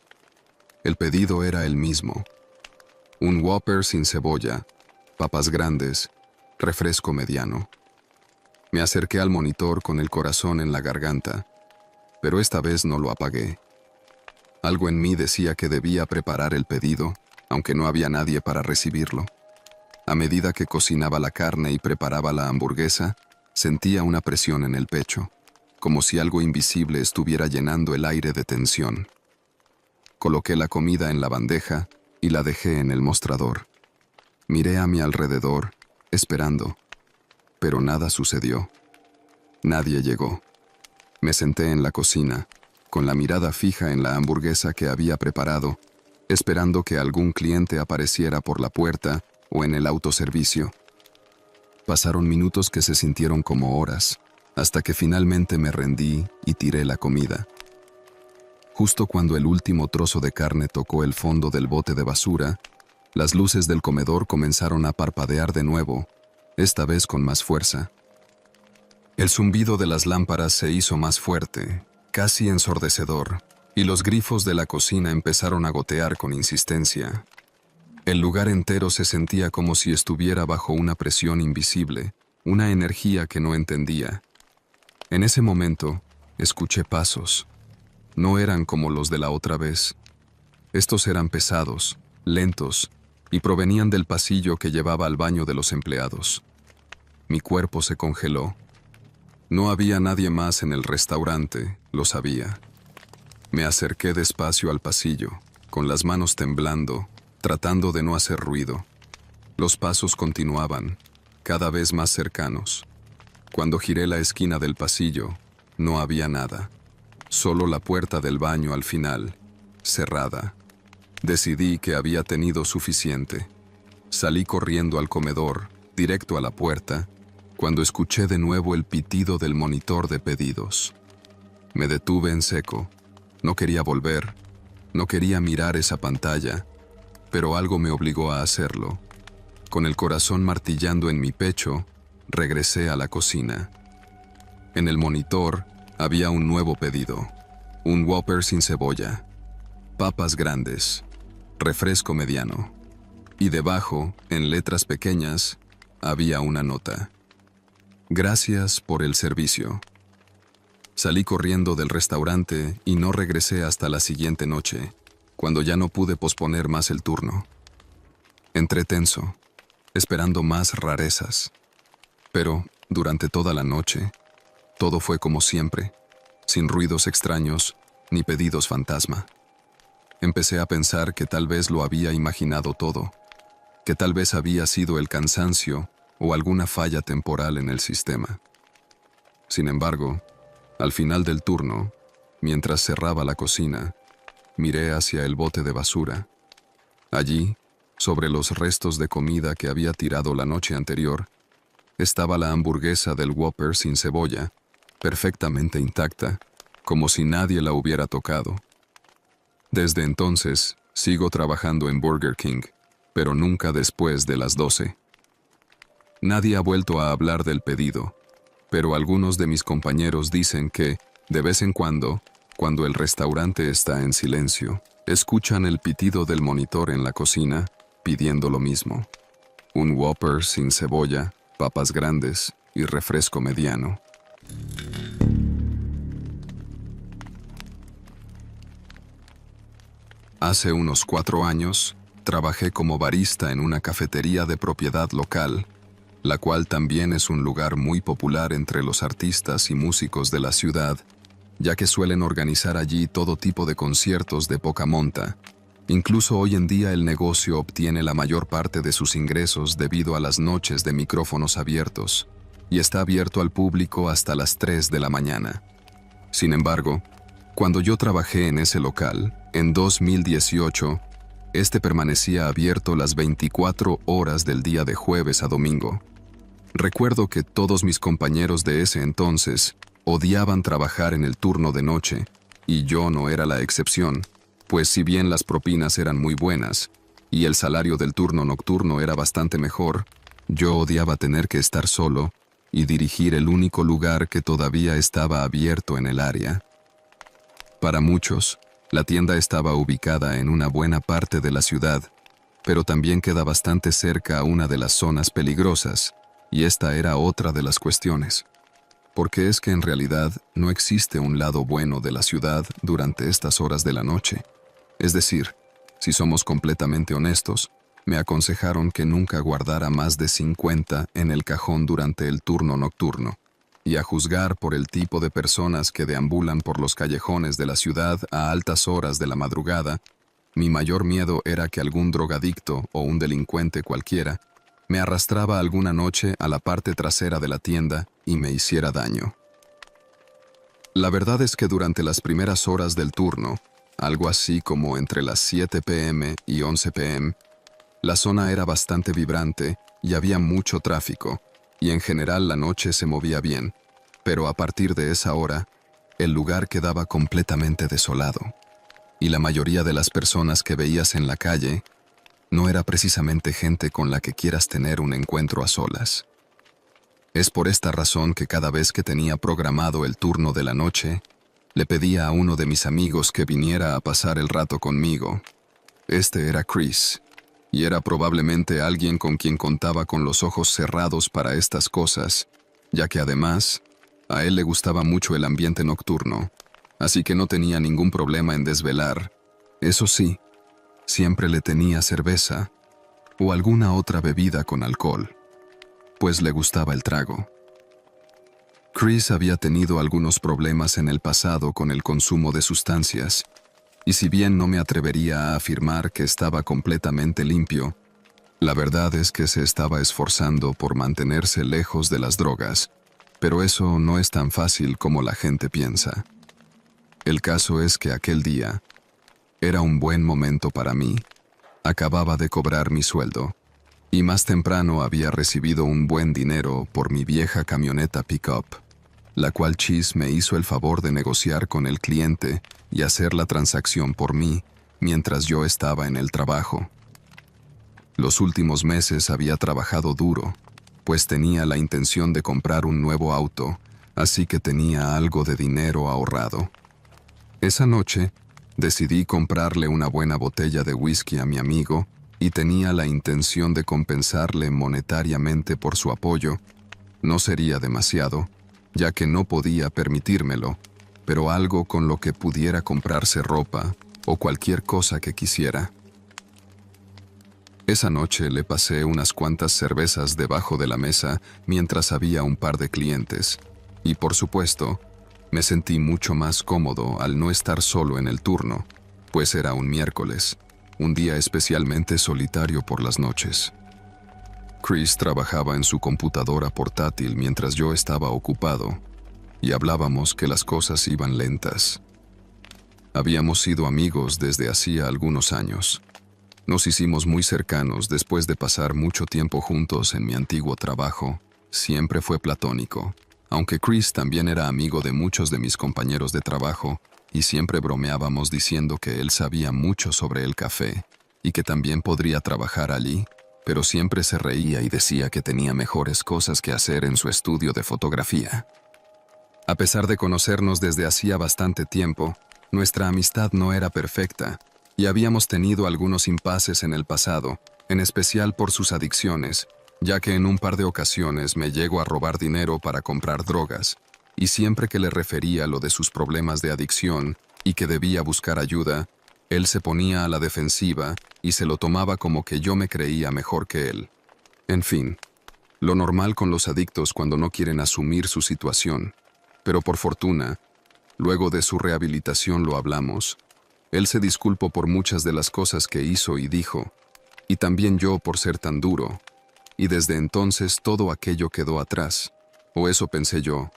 El pedido era el mismo: un Whopper sin cebolla, papas grandes, refresco mediano. Me acerqué al monitor con el corazón en la garganta, pero esta vez no lo apagué. Algo en mí decía que debía preparar el pedido, aunque no había nadie para recibirlo. A medida que cocinaba la carne y preparaba la hamburguesa, sentía una presión en el pecho, como si algo invisible estuviera llenando el aire de tensión. Coloqué la comida en la bandeja y la dejé en el mostrador. Miré a mi alrededor, esperando, pero nada sucedió. Nadie llegó. Me senté en la cocina, con la mirada fija en la hamburguesa que había preparado, esperando que algún cliente apareciera por la puerta o en el autoservicio. Pasaron minutos que se sintieron como horas, hasta que finalmente me rendí y tiré la comida. Justo cuando el último trozo de carne tocó el fondo del bote de basura, las luces del comedor comenzaron a parpadear de nuevo, esta vez con más fuerza. El zumbido de las lámparas se hizo más fuerte, casi ensordecedor, y los grifos de la cocina empezaron a gotear con insistencia. El lugar entero se sentía como si estuviera bajo una presión invisible, una energía que no entendía. En ese momento, escuché pasos. No eran como los de la otra vez. Estos eran pesados, lentos, y provenían del pasillo que llevaba al baño de los empleados. mi cuerpo se congeló. No había nadie más en el restaurante, lo sabía. Me acerqué despacio al pasillo, con las manos temblando, tratando de no hacer ruido. Los pasos continuaban, cada vez más cercanos. Cuando giré la esquina del pasillo, no había nada. Solo la puerta del baño al final, cerrada. Decidí que había tenido suficiente. Salí corriendo al comedor, directo a la puerta, cuando escuché de nuevo el pitido del monitor de pedidos. Me detuve en seco. No quería volver, no quería mirar esa pantalla, pero algo me obligó a hacerlo. Con el corazón martillando en mi pecho, regresé a la cocina. En el monitor había un nuevo pedido, un Whopper sin cebolla, papas grandes, refresco mediano, y debajo, en letras pequeñas, había una nota. Gracias por el servicio. Salí corriendo del restaurante y no regresé hasta la siguiente noche, cuando ya no pude posponer más el turno. Entré tenso, esperando más rarezas. Pero, durante toda la noche, todo fue como siempre, sin ruidos extraños ni pedidos fantasma. Empecé a pensar que tal vez lo había imaginado todo, que tal vez había sido el cansancio o alguna falla temporal en el sistema. Sin embargo, al final del turno, mientras cerraba la cocina, miré hacia el bote de basura. Allí, sobre los restos de comida que había tirado la noche anterior, estaba la hamburguesa del Whopper sin cebolla, perfectamente intacta, como si nadie la hubiera tocado. Desde entonces, sigo trabajando en Burger King, pero nunca después de las 12. Nadie ha vuelto a hablar del pedido, pero algunos de mis compañeros dicen que, de vez en cuando el restaurante está en silencio, escuchan el pitido del monitor en la cocina, pidiendo lo mismo. Un Whopper sin cebolla, papas grandes y refresco mediano. Hace unos 4 años, trabajé como barista en una cafetería de propiedad local, la cual también es un lugar muy popular entre los artistas y músicos de la ciudad, ya que suelen organizar allí todo tipo de conciertos de poca monta. Incluso hoy en día el negocio obtiene la mayor parte de sus ingresos debido a las noches de micrófonos abiertos, y está abierto al público hasta las 3 de la mañana. Sin embargo, cuando yo trabajé en ese local, en 2018, este permanecía abierto las 24 horas del día de jueves a domingo. Recuerdo que todos mis compañeros de ese entonces odiaban trabajar en el turno de noche, y yo no era la excepción, pues si bien las propinas eran muy buenas y el salario del turno nocturno era bastante mejor, yo odiaba tener que estar solo y dirigir el único lugar que todavía estaba abierto en el área. Para muchos, la tienda estaba ubicada en una buena parte de la ciudad, pero también queda bastante cerca a una de las zonas peligrosas, y esta era otra de las cuestiones. Porque es que en realidad no existe un lado bueno de la ciudad durante estas horas de la noche. Es decir, si somos completamente honestos, me aconsejaron que nunca guardara más de 50 en el cajón durante el turno nocturno. Y a juzgar por el tipo de personas que deambulan por los callejones de la ciudad a altas horas de la madrugada, mi mayor miedo era que algún drogadicto o un delincuente cualquiera me arrastraba alguna noche a la parte trasera de la tienda y me hiciera daño. La verdad es que durante las primeras horas del turno, algo así como entre las 7 p.m. y 11 p.m., la zona era bastante vibrante y había mucho tráfico, y en general la noche se movía bien, pero a partir de esa hora, el lugar quedaba completamente desolado, y la mayoría de las personas que veías en la calle no era precisamente gente con la que quieras tener un encuentro a solas. Es por esta razón que cada vez que tenía programado el turno de la noche, le pedía a uno de mis amigos que viniera a pasar el rato conmigo. Este era Chris, y era probablemente alguien con quien contaba con los ojos cerrados para estas cosas, ya que además, a él le gustaba mucho el ambiente nocturno, así que no tenía ningún problema en desvelar. Eso sí, siempre le tenía cerveza o alguna otra bebida con alcohol. pues le gustaba el trago. Chris había tenido algunos problemas en el pasado con el consumo de sustancias, y si bien no me atrevería a afirmar que estaba completamente limpio, la verdad es que se estaba esforzando por mantenerse lejos de las drogas, pero eso no es tan fácil como la gente piensa. El caso es que aquel día era un buen momento para mí. Acababa de cobrar mi sueldo, y más temprano había recibido un buen dinero por mi vieja camioneta pick-up, la cual Chis me hizo el favor de negociar con el cliente y hacer la transacción por mí mientras yo estaba en el trabajo. Los últimos meses había trabajado duro, pues tenía la intención de comprar un nuevo auto, así que tenía algo de dinero ahorrado. Esa noche, decidí comprarle una buena botella de whisky a mi amigo y tenía la intención de compensarle monetariamente por su apoyo. No sería demasiado, ya que no podía permitírmelo, pero algo con lo que pudiera comprarse ropa o cualquier cosa que quisiera. Esa noche le pasé unas cuantas cervezas debajo de la mesa mientras había un par de clientes, y por supuesto, me sentí mucho más cómodo al no estar solo en el turno, pues era un miércoles, un día especialmente solitario por las noches. Chris trabajaba en su computadora portátil mientras yo estaba ocupado, y hablábamos que las cosas iban lentas. Habíamos sido amigos desde hacía algunos años. Nos hicimos muy cercanos después de pasar mucho tiempo juntos en mi antiguo trabajo. Siempre fue platónico, aunque Chris también era amigo de muchos de mis compañeros de trabajo, y siempre bromeábamos diciendo que él sabía mucho sobre el café, y que también podría trabajar allí, pero siempre se reía y decía que tenía mejores cosas que hacer en su estudio de fotografía. A pesar de conocernos desde hacía bastante tiempo, nuestra amistad no era perfecta, y habíamos tenido algunos impases en el pasado, en especial por sus adicciones, ya que en un par de ocasiones me llegó a robar dinero para comprar drogas, y siempre que le refería lo de sus problemas de adicción y que debía buscar ayuda, él se ponía a la defensiva y se lo tomaba como que yo me creía mejor que él. En fin, lo normal con los adictos cuando no quieren asumir su situación. Pero por fortuna, luego de su rehabilitación lo hablamos. Él se disculpó por muchas de las cosas que hizo y dijo, y también yo por ser tan duro. Y desde entonces todo aquello quedó atrás, o eso pensé yo,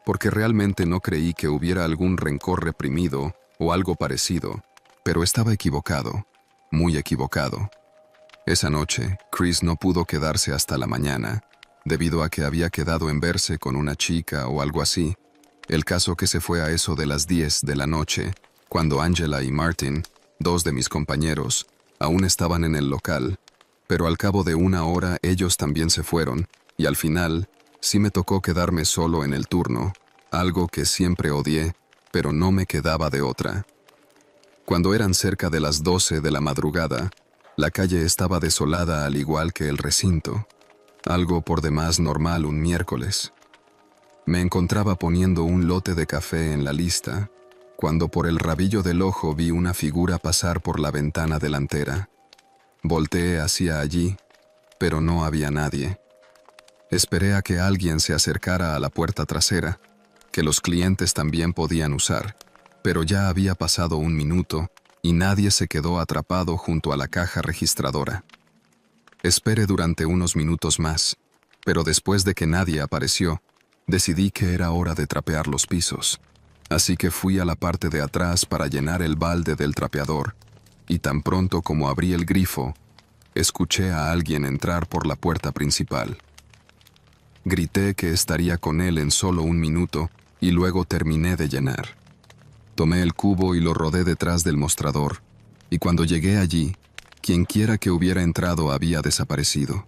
porque realmente no creí que hubiera algún rencor reprimido o algo parecido, pero estaba equivocado, muy equivocado. Esa noche, Chris no pudo quedarse hasta la mañana, debido a que había quedado en verse con una chica o algo así. El caso que se fue a eso de las 10 de la noche, cuando Angela y Martin, dos de mis compañeros, aún estaban en el local, pero al cabo de una hora ellos también se fueron, y al final sí me tocó quedarme solo en el turno, algo que siempre odié, pero no me quedaba de otra. Cuando eran cerca de las 12 de la madrugada, la calle estaba desolada al igual que el recinto, algo por demás normal un miércoles. Me encontraba poniendo un lote de café en la lista, cuando por el rabillo del ojo vi una figura pasar por la ventana delantera. Volteé hacia allí, pero no había nadie. Esperé a que alguien se acercara a la puerta trasera, que los clientes también podían usar, pero ya había pasado un minuto y nadie se quedó atrapado junto a la caja registradora. Esperé durante unos minutos más, pero después de que nadie apareció, decidí que era hora de trapear los pisos. Así que fui a la parte de atrás para llenar el balde del trapeador, y tan pronto como abrí el grifo, escuché a alguien entrar por la puerta principal. Grité que estaría con él en solo un minuto y luego terminé de llenar. Tomé el cubo y lo rodé detrás del mostrador, y cuando llegué allí, quienquiera que hubiera entrado había desaparecido.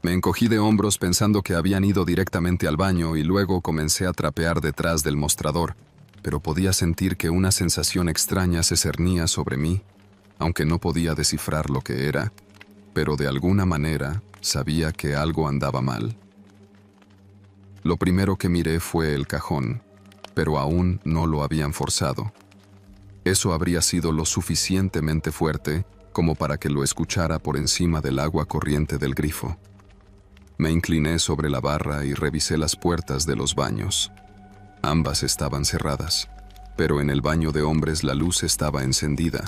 Me encogí de hombros pensando que habían ido directamente al baño y luego comencé a trapear detrás del mostrador, pero podía sentir que una sensación extraña se cernía sobre mí, aunque no podía descifrar lo que era, pero de alguna manera sabía que algo andaba mal. Lo primero que miré fue el cajón, pero aún no lo habían forzado. Eso habría sido lo suficientemente fuerte como para que lo escuchara por encima del agua corriente del grifo. Me incliné sobre la barra y revisé las puertas de los baños. Ambas estaban cerradas, pero en el baño de hombres la luz estaba encendida,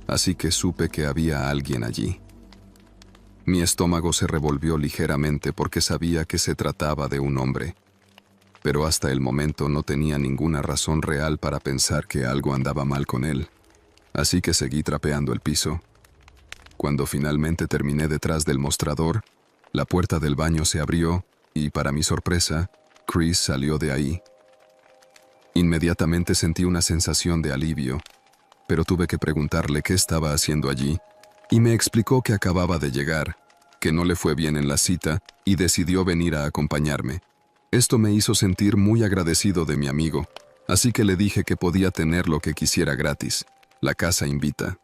así que supe que había alguien allí. Mi estómago se revolvió ligeramente porque sabía que se trataba de un hombre, pero hasta el momento no tenía ninguna razón real para pensar que algo andaba mal con él, así que seguí trapeando el piso. Cuando finalmente terminé detrás del mostrador, la puerta del baño se abrió y, para mi sorpresa, Chris salió de ahí. Inmediatamente sentí una sensación de alivio, pero tuve que preguntarle qué estaba haciendo allí, y me explicó que acababa de llegar, que no le fue bien en la cita y decidió venir a acompañarme. Esto me hizo sentir muy agradecido de mi amigo, así que le dije que podía tener lo que quisiera gratis. La casa invita.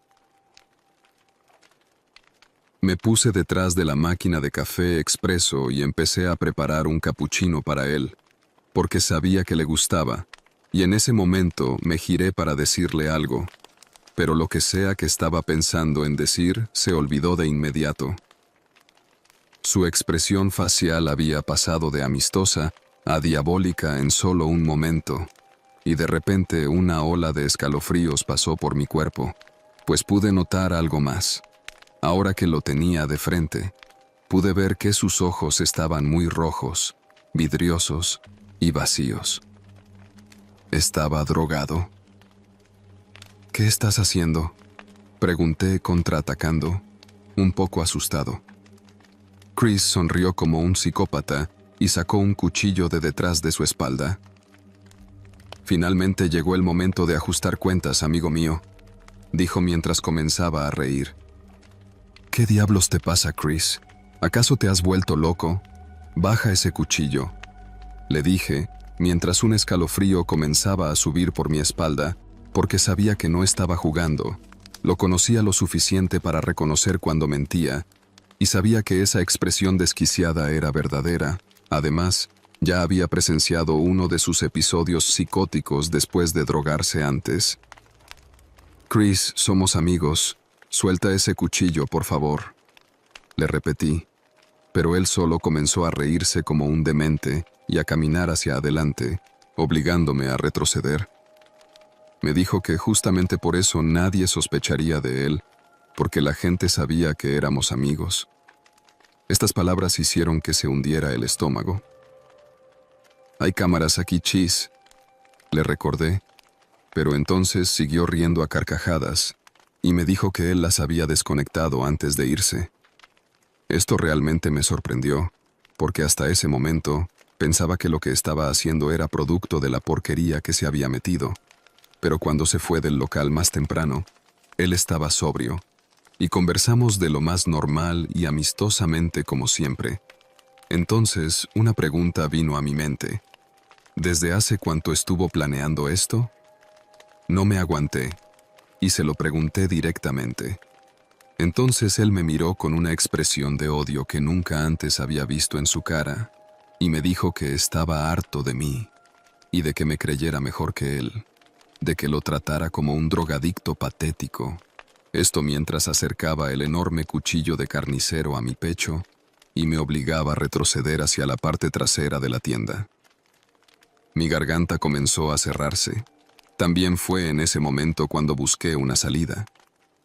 Me puse detrás de la máquina de café expreso y empecé a preparar un capuchino para él, porque sabía que le gustaba, y en ese momento me giré para decirle algo, pero lo que sea que estaba pensando en decir se olvidó de inmediato. Su expresión facial había pasado de amistosa a diabólica en solo un momento, y de repente una ola de escalofríos pasó por mi cuerpo, pues pude notar algo más. Ahora que lo tenía de frente, pude ver que sus ojos estaban muy rojos, vidriosos y vacíos. ¿Estaba drogado? ¿Qué estás haciendo?, pregunté contraatacando, un poco asustado. Chris sonrió como un psicópata y sacó un cuchillo de detrás de su espalda. Finalmente llegó el momento de ajustar cuentas, amigo mío, dijo mientras comenzaba a reír. ¿Qué diablos te pasa, Chris? ¿Acaso te has vuelto loco? Baja ese cuchillo, le dije, mientras un escalofrío comenzaba a subir por mi espalda, porque sabía que no estaba jugando. Lo conocía lo suficiente para reconocer cuando mentía, y sabía que esa expresión desquiciada era verdadera. Además, ya había presenciado uno de sus episodios psicóticos después de drogarse antes. Chris, somos amigos. Suelta ese cuchillo, por favor, le repetí, pero él solo comenzó a reírse como un demente y a caminar hacia adelante, obligándome a retroceder. Me dijo que justamente por eso nadie sospecharía de él, porque la gente sabía que éramos amigos. Estas palabras hicieron que se hundiera el estómago. Hay cámaras aquí, Chis, le recordé, pero entonces siguió riendo a carcajadas, y me dijo que él las había desconectado antes de irse. Esto realmente me sorprendió, porque hasta ese momento pensaba que lo que estaba haciendo era producto de la porquería que se había metido. Pero cuando se fue del local más temprano, él estaba sobrio, y conversamos de lo más normal y amistosamente como siempre. Entonces, una pregunta vino a mi mente. ¿Desde hace cuánto estuvo planeando esto? No me aguanté, y se lo pregunté directamente. Entonces él me miró con una expresión de odio que nunca antes había visto en su cara, y me dijo que estaba harto de mí, y de que me creyera mejor que él, de que lo tratara como un drogadicto patético. Esto mientras acercaba el enorme cuchillo de carnicero a mi pecho y me obligaba a retroceder hacia la parte trasera de la tienda. Mi garganta comenzó a cerrarse. También fue en ese momento cuando busqué una salida,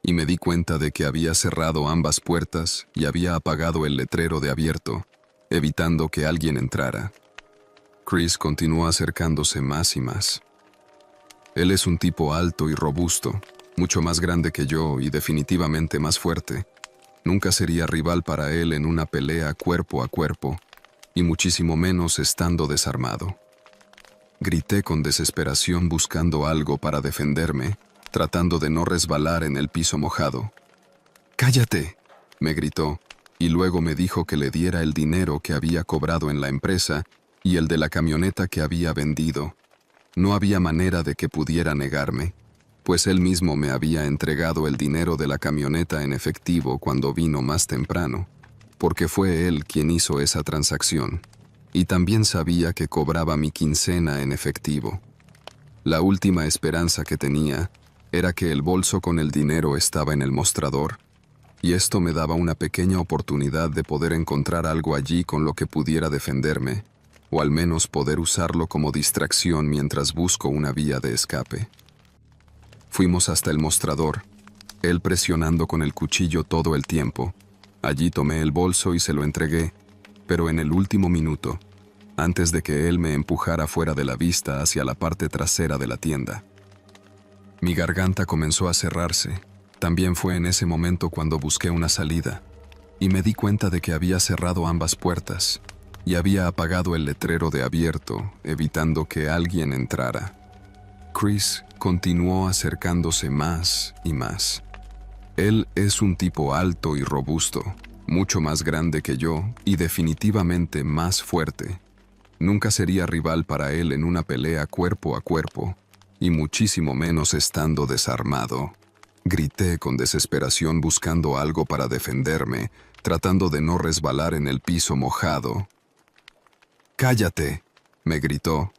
y me di cuenta de que había cerrado ambas puertas y había apagado el letrero de abierto, evitando que alguien entrara. Chris continuó acercándose más y más. Él es un tipo alto y robusto, mucho más grande que yo y definitivamente más fuerte. Nunca sería rival para él en una pelea cuerpo a cuerpo, y muchísimo menos estando desarmado. Grité con desesperación buscando algo para defenderme, tratando de no resbalar en el piso mojado. «¡Cállate!», me gritó, y luego me dijo que le diera el dinero que había cobrado en la empresa y el de la camioneta que había vendido. No había manera de que pudiera negarme, pues él mismo me había entregado el dinero de la camioneta en efectivo cuando vino más temprano, porque fue él quien hizo esa transacción. Y también sabía que cobraba mi quincena en efectivo. La última esperanza que tenía era que el bolso con el dinero estaba en el mostrador, y esto me daba una pequeña oportunidad de poder encontrar algo allí con lo que pudiera defenderme, o al menos poder usarlo como distracción mientras busco una vía de escape. Fuimos hasta el mostrador, él presionando con el cuchillo todo el tiempo. Allí tomé el bolso y se lo entregué, pero en el último minuto, antes de que él me empujara fuera de la vista hacia la parte trasera de la tienda. Mi garganta comenzó a cerrarse. También fue en ese momento cuando busqué una salida, y me di cuenta de que había cerrado ambas puertas, y había apagado el letrero de abierto, evitando que alguien entrara. Chris continuó acercándose más y más. Él es un tipo alto y robusto, mucho más grande que yo y definitivamente más fuerte. Nunca sería rival para él en una pelea cuerpo a cuerpo, y muchísimo menos estando desarmado. Grité con desesperación buscando algo para defenderme, tratando de no resbalar en el piso mojado. «¡Cállate!», me gritó,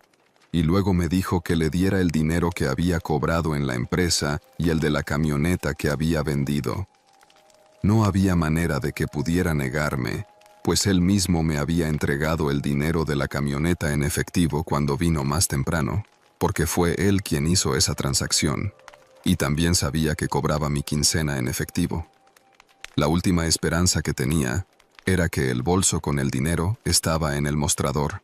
y luego me dijo que le diera el dinero que había cobrado en la empresa y el de la camioneta que había vendido. No había manera de que pudiera negarme, pues él mismo me había entregado el dinero de la camioneta en efectivo cuando vino más temprano, porque fue él quien hizo esa transacción, y también sabía que cobraba mi quincena en efectivo. La última esperanza que tenía era que el bolso con el dinero estaba en el mostrador,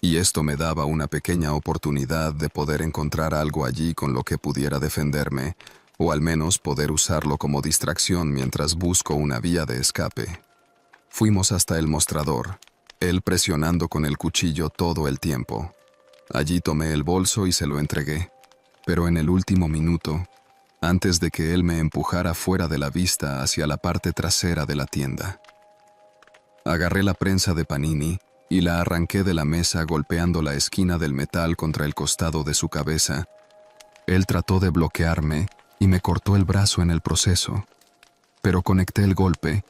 y esto me daba una pequeña oportunidad de poder encontrar algo allí con lo que pudiera defenderme, o al menos poder usarlo como distracción mientras busco una vía de escape. Fuimos hasta el mostrador, él presionando con el cuchillo todo el tiempo. Allí tomé el bolso y se lo entregué, pero en el último minuto, antes de que él me empujara fuera de la vista hacia la parte trasera de la tienda. Agarré la prensa de panini y la arranqué de la mesa golpeando la esquina del metal contra el costado de su cabeza. Él trató de bloquearme y me cortó el brazo en el proceso, pero conecté el golpe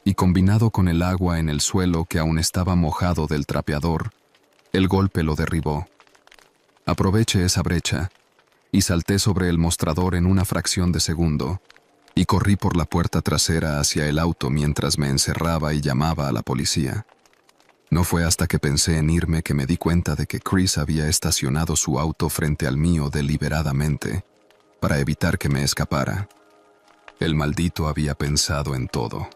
y combinado con el agua en el suelo que aún estaba mojado del trapeador, el golpe lo derribó. Aproveché esa brecha y salté sobre el mostrador en una fracción de segundo y corrí por la puerta trasera hacia el auto mientras me encerraba y llamaba a la policía. No fue hasta que pensé en irme que me di cuenta de que Chris había estacionado su auto frente al mío deliberadamente para evitar que me escapara. El maldito había pensado en todo.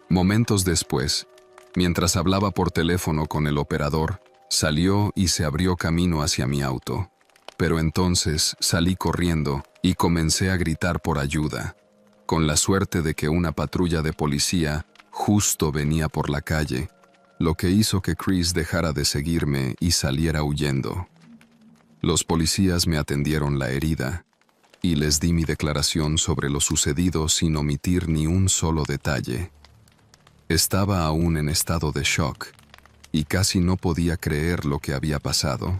Momentos después, mientras hablaba por teléfono con el operador, salió y se abrió camino hacia mi auto. Pero entonces salí corriendo y comencé a gritar por ayuda, con la suerte de que una patrulla de policía justo venía por la calle, lo que hizo que Chris dejara de seguirme y saliera huyendo. Los policías me atendieron la herida y les di mi declaración sobre lo sucedido sin omitir ni un solo detalle. Estaba aún en estado de shock y casi no podía creer lo que había pasado.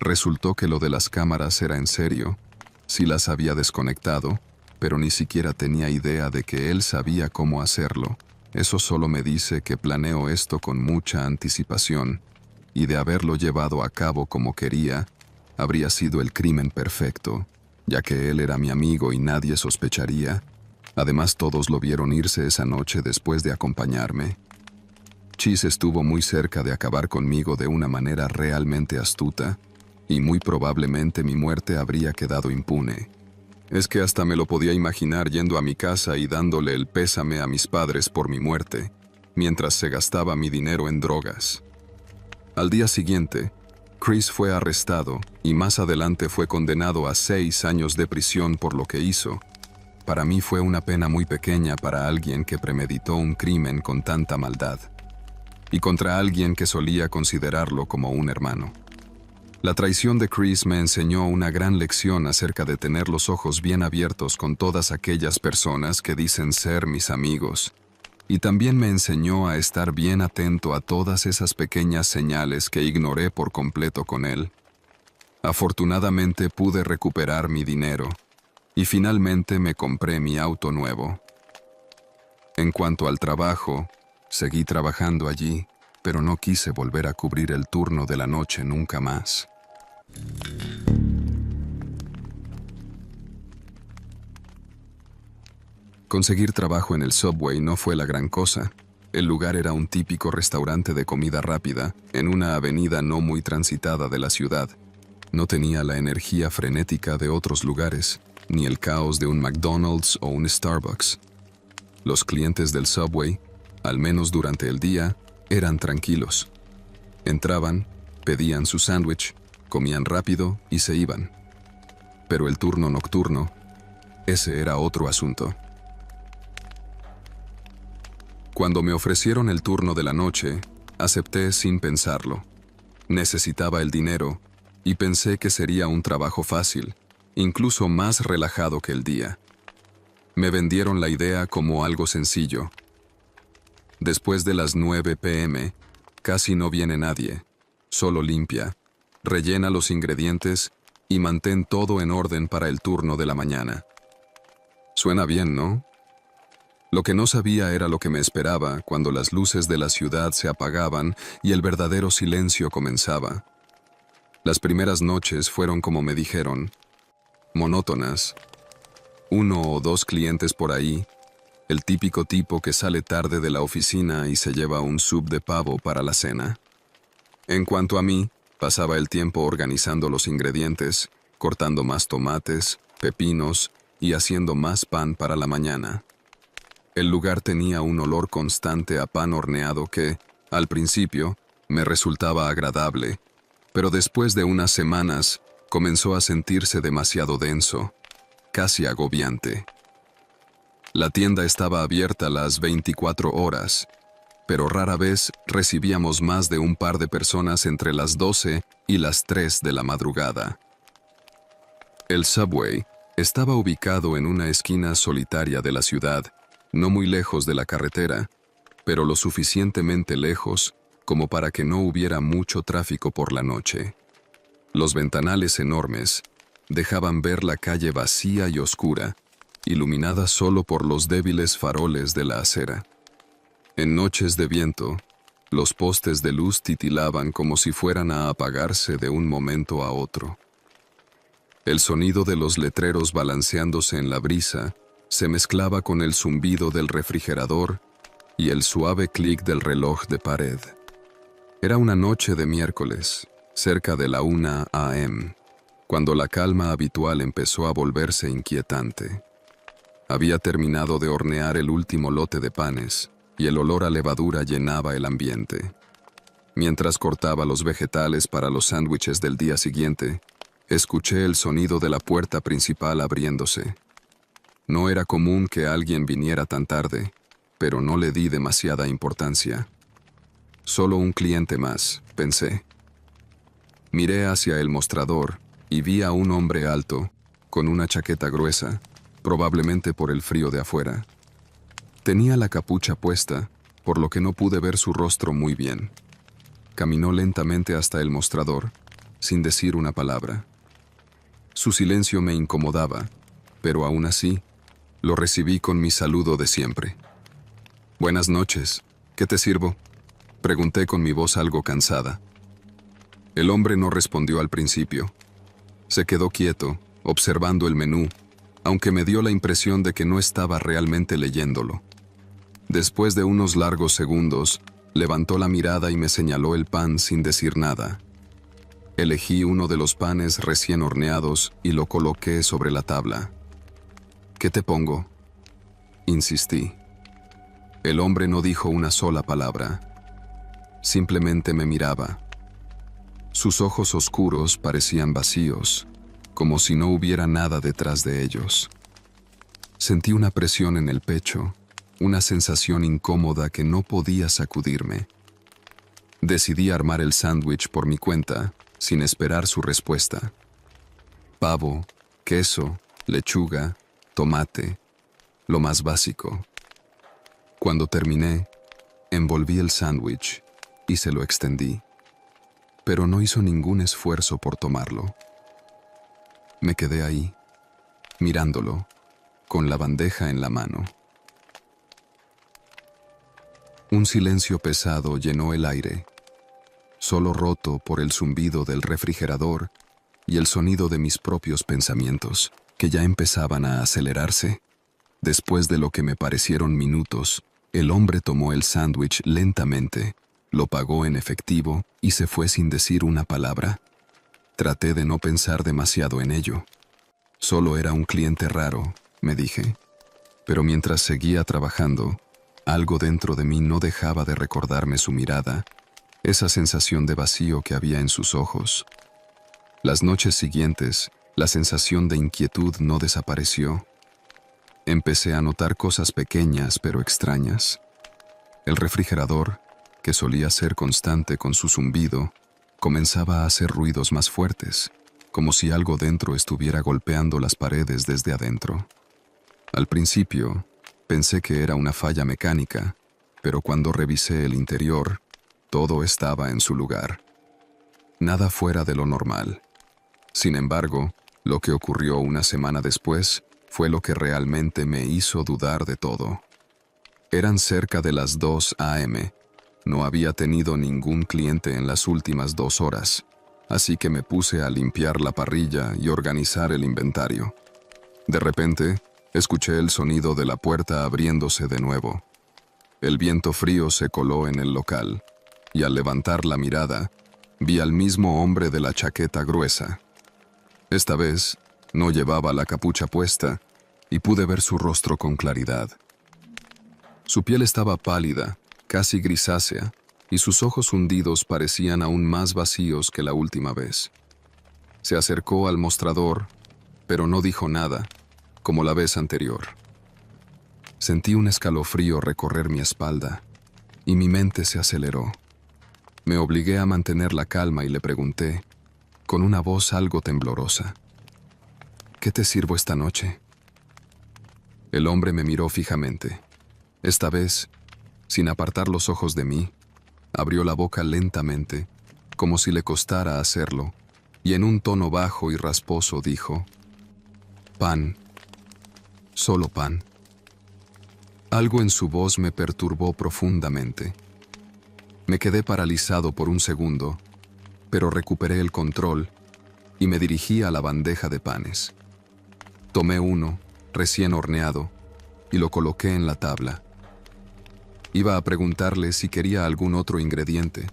Resultó que lo de las cámaras era en serio, sí las había desconectado, pero ni siquiera tenía idea de que él sabía cómo hacerlo. Eso solo me dice que planeó esto con mucha anticipación, y de haberlo llevado a cabo como quería, habría sido el crimen perfecto, ya que él era mi amigo y nadie sospecharía. Además, todos lo vieron irse esa noche después de acompañarme. Chis estuvo muy cerca de acabar conmigo de una manera realmente astuta, y muy probablemente mi muerte habría quedado impune. Es que hasta me lo podía imaginar yendo a mi casa y dándole el pésame a mis padres por mi muerte, mientras se gastaba mi dinero en drogas. Al día siguiente, Chris fue arrestado y más adelante fue condenado a 6 años de prisión por lo que hizo. Para mí fue una pena muy pequeña para alguien que premeditó un crimen con tanta maldad, y contra alguien que solía considerarlo como un hermano. La traición de Chris me enseñó una gran lección acerca de tener los ojos bien abiertos con todas aquellas personas que dicen ser mis amigos, y también me enseñó a estar bien atento a todas esas pequeñas señales que ignoré por completo con él. Afortunadamente pude recuperar mi dinero, y finalmente me compré mi auto nuevo. En cuanto al trabajo, seguí trabajando allí, pero no quise volver a cubrir el turno de la noche nunca más. Conseguir trabajo en el Subway no fue la gran cosa. El lugar era un típico restaurante de comida rápida, en una avenida no muy transitada de la ciudad. No tenía la energía frenética de otros lugares, ni el caos de un McDonald's o un Starbucks. Los clientes del Subway, al menos durante el día, eran tranquilos. Entraban, pedían su sándwich, comían rápido y se iban. Pero el turno nocturno, ese era otro asunto. Cuando me ofrecieron el turno de la noche, acepté sin pensarlo. Necesitaba el dinero y pensé que sería un trabajo fácil, incluso más relajado que el día. Me vendieron la idea como algo sencillo. Después de las 9 p.m., casi no viene nadie. Solo limpia, rellena los ingredientes y mantén todo en orden para el turno de la mañana. Suena bien, ¿no? Lo que no sabía era lo que me esperaba cuando las luces de la ciudad se apagaban y el verdadero silencio comenzaba. Las primeras noches fueron como me dijeron, monótonas. 1 o 2 clientes por ahí, el típico tipo que sale tarde de la oficina y se lleva un sub de pavo para la cena. En cuanto a mí, pasaba el tiempo organizando los ingredientes, cortando más tomates, pepinos y haciendo más pan para la mañana. El lugar tenía un olor constante a pan horneado que, al principio, me resultaba agradable, pero después de unas semanas comenzó a sentirse demasiado denso, casi agobiante. La tienda estaba abierta las 24 horas, pero rara vez recibíamos más de un par de personas entre las 12 y las 3 de la madrugada. El Subway estaba ubicado en una esquina solitaria de la ciudad, no muy lejos de la carretera, pero lo suficientemente lejos como para que no hubiera mucho tráfico por la noche. Los ventanales enormes dejaban ver la calle vacía y oscura, iluminada solo por los débiles faroles de la acera. En noches de viento, los postes de luz titilaban como si fueran a apagarse de un momento a otro. El sonido de los letreros balanceándose en la brisa se mezclaba con el zumbido del refrigerador y el suave clic del reloj de pared. Era una noche de miércoles, cerca de la 1 a.m., cuando la calma habitual empezó a volverse inquietante. Había terminado de hornear el último lote de panes y el olor a levadura llenaba el ambiente. Mientras cortaba los vegetales para los sándwiches del día siguiente, escuché el sonido de la puerta principal abriéndose. No era común que alguien viniera tan tarde, pero no le di demasiada importancia. Solo un cliente más, pensé. Miré hacia el mostrador y vi a un hombre alto, con una chaqueta gruesa, probablemente por el frío de afuera. Tenía la capucha puesta, por lo que no pude ver su rostro muy bien. Caminó lentamente hasta el mostrador, sin decir una palabra. Su silencio me incomodaba, pero aún así, lo recibí con mi saludo de siempre. «Buenas noches, ¿qué te sirvo?», pregunté con mi voz algo cansada. El hombre no respondió al principio. Se quedó quieto, observando el menú, aunque me dio la impresión de que no estaba realmente leyéndolo. Después de unos largos segundos, levantó la mirada y me señaló el pan sin decir nada. Elegí uno de los panes recién horneados y lo coloqué sobre la tabla. «¿Qué te pongo?», insistí. El hombre no dijo una sola palabra. Simplemente me miraba. Sus ojos oscuros parecían vacíos, como si no hubiera nada detrás de ellos. Sentí una presión en el pecho, una sensación incómoda que no podía sacudirme. Decidí armar el sándwich por mi cuenta, sin esperar su respuesta. Pavo, queso, lechuga, tomate, lo más básico. Cuando terminé, envolví el sándwich y se lo extendí, pero no hizo ningún esfuerzo por tomarlo. Me quedé ahí, mirándolo, con la bandeja en la mano. Un silencio pesado llenó el aire, solo roto por el zumbido del refrigerador y el sonido de mis propios pensamientos, que ya empezaban a acelerarse. Después de lo que me parecieron minutos, el hombre tomó el sándwich lentamente, lo pagó en efectivo y se fue sin decir una palabra. Traté de no pensar demasiado en ello. Solo era un cliente raro, me dije. Pero mientras seguía trabajando, algo dentro de mí no dejaba de recordarme su mirada, esa sensación de vacío que había en sus ojos. Las noches siguientes, la sensación de inquietud no desapareció. Empecé a notar cosas pequeñas pero extrañas. El refrigerador, que solía ser constante con su zumbido, comenzaba a hacer ruidos más fuertes, como si algo dentro estuviera golpeando las paredes desde adentro. Al principio, pensé que era una falla mecánica, pero cuando revisé el interior, todo estaba en su lugar. Nada fuera de lo normal. Sin embargo, lo que ocurrió una semana después fue lo que realmente me hizo dudar de todo. Eran cerca de las 2 a.m. No había tenido ningún cliente en las últimas 2 horas, así que me puse a limpiar la parrilla y organizar el inventario. De repente, escuché el sonido de la puerta abriéndose de nuevo. El viento frío se coló en el local, y al levantar la mirada, vi al mismo hombre de la chaqueta gruesa. Esta vez, no llevaba la capucha puesta, y pude ver su rostro con claridad. Su piel estaba pálida, casi grisácea, y sus ojos hundidos parecían aún más vacíos que la última vez. Se acercó al mostrador, pero no dijo nada, como la vez anterior. Sentí un escalofrío recorrer mi espalda, y mi mente se aceleró. Me obligué a mantener la calma y le pregunté, con una voz algo temblorosa, ¿qué te sirvo esta noche? El hombre me miró fijamente. Esta vez, sin apartar los ojos de mí, abrió la boca lentamente, como si le costara hacerlo, y en un tono bajo y rasposo dijo, «Pan, solo pan». Algo en su voz me perturbó profundamente. Me quedé paralizado por un segundo, pero recuperé el control y me dirigí a la bandeja de panes. Tomé uno, recién horneado, y lo coloqué en la tabla. Iba a preguntarle si quería algún otro ingrediente,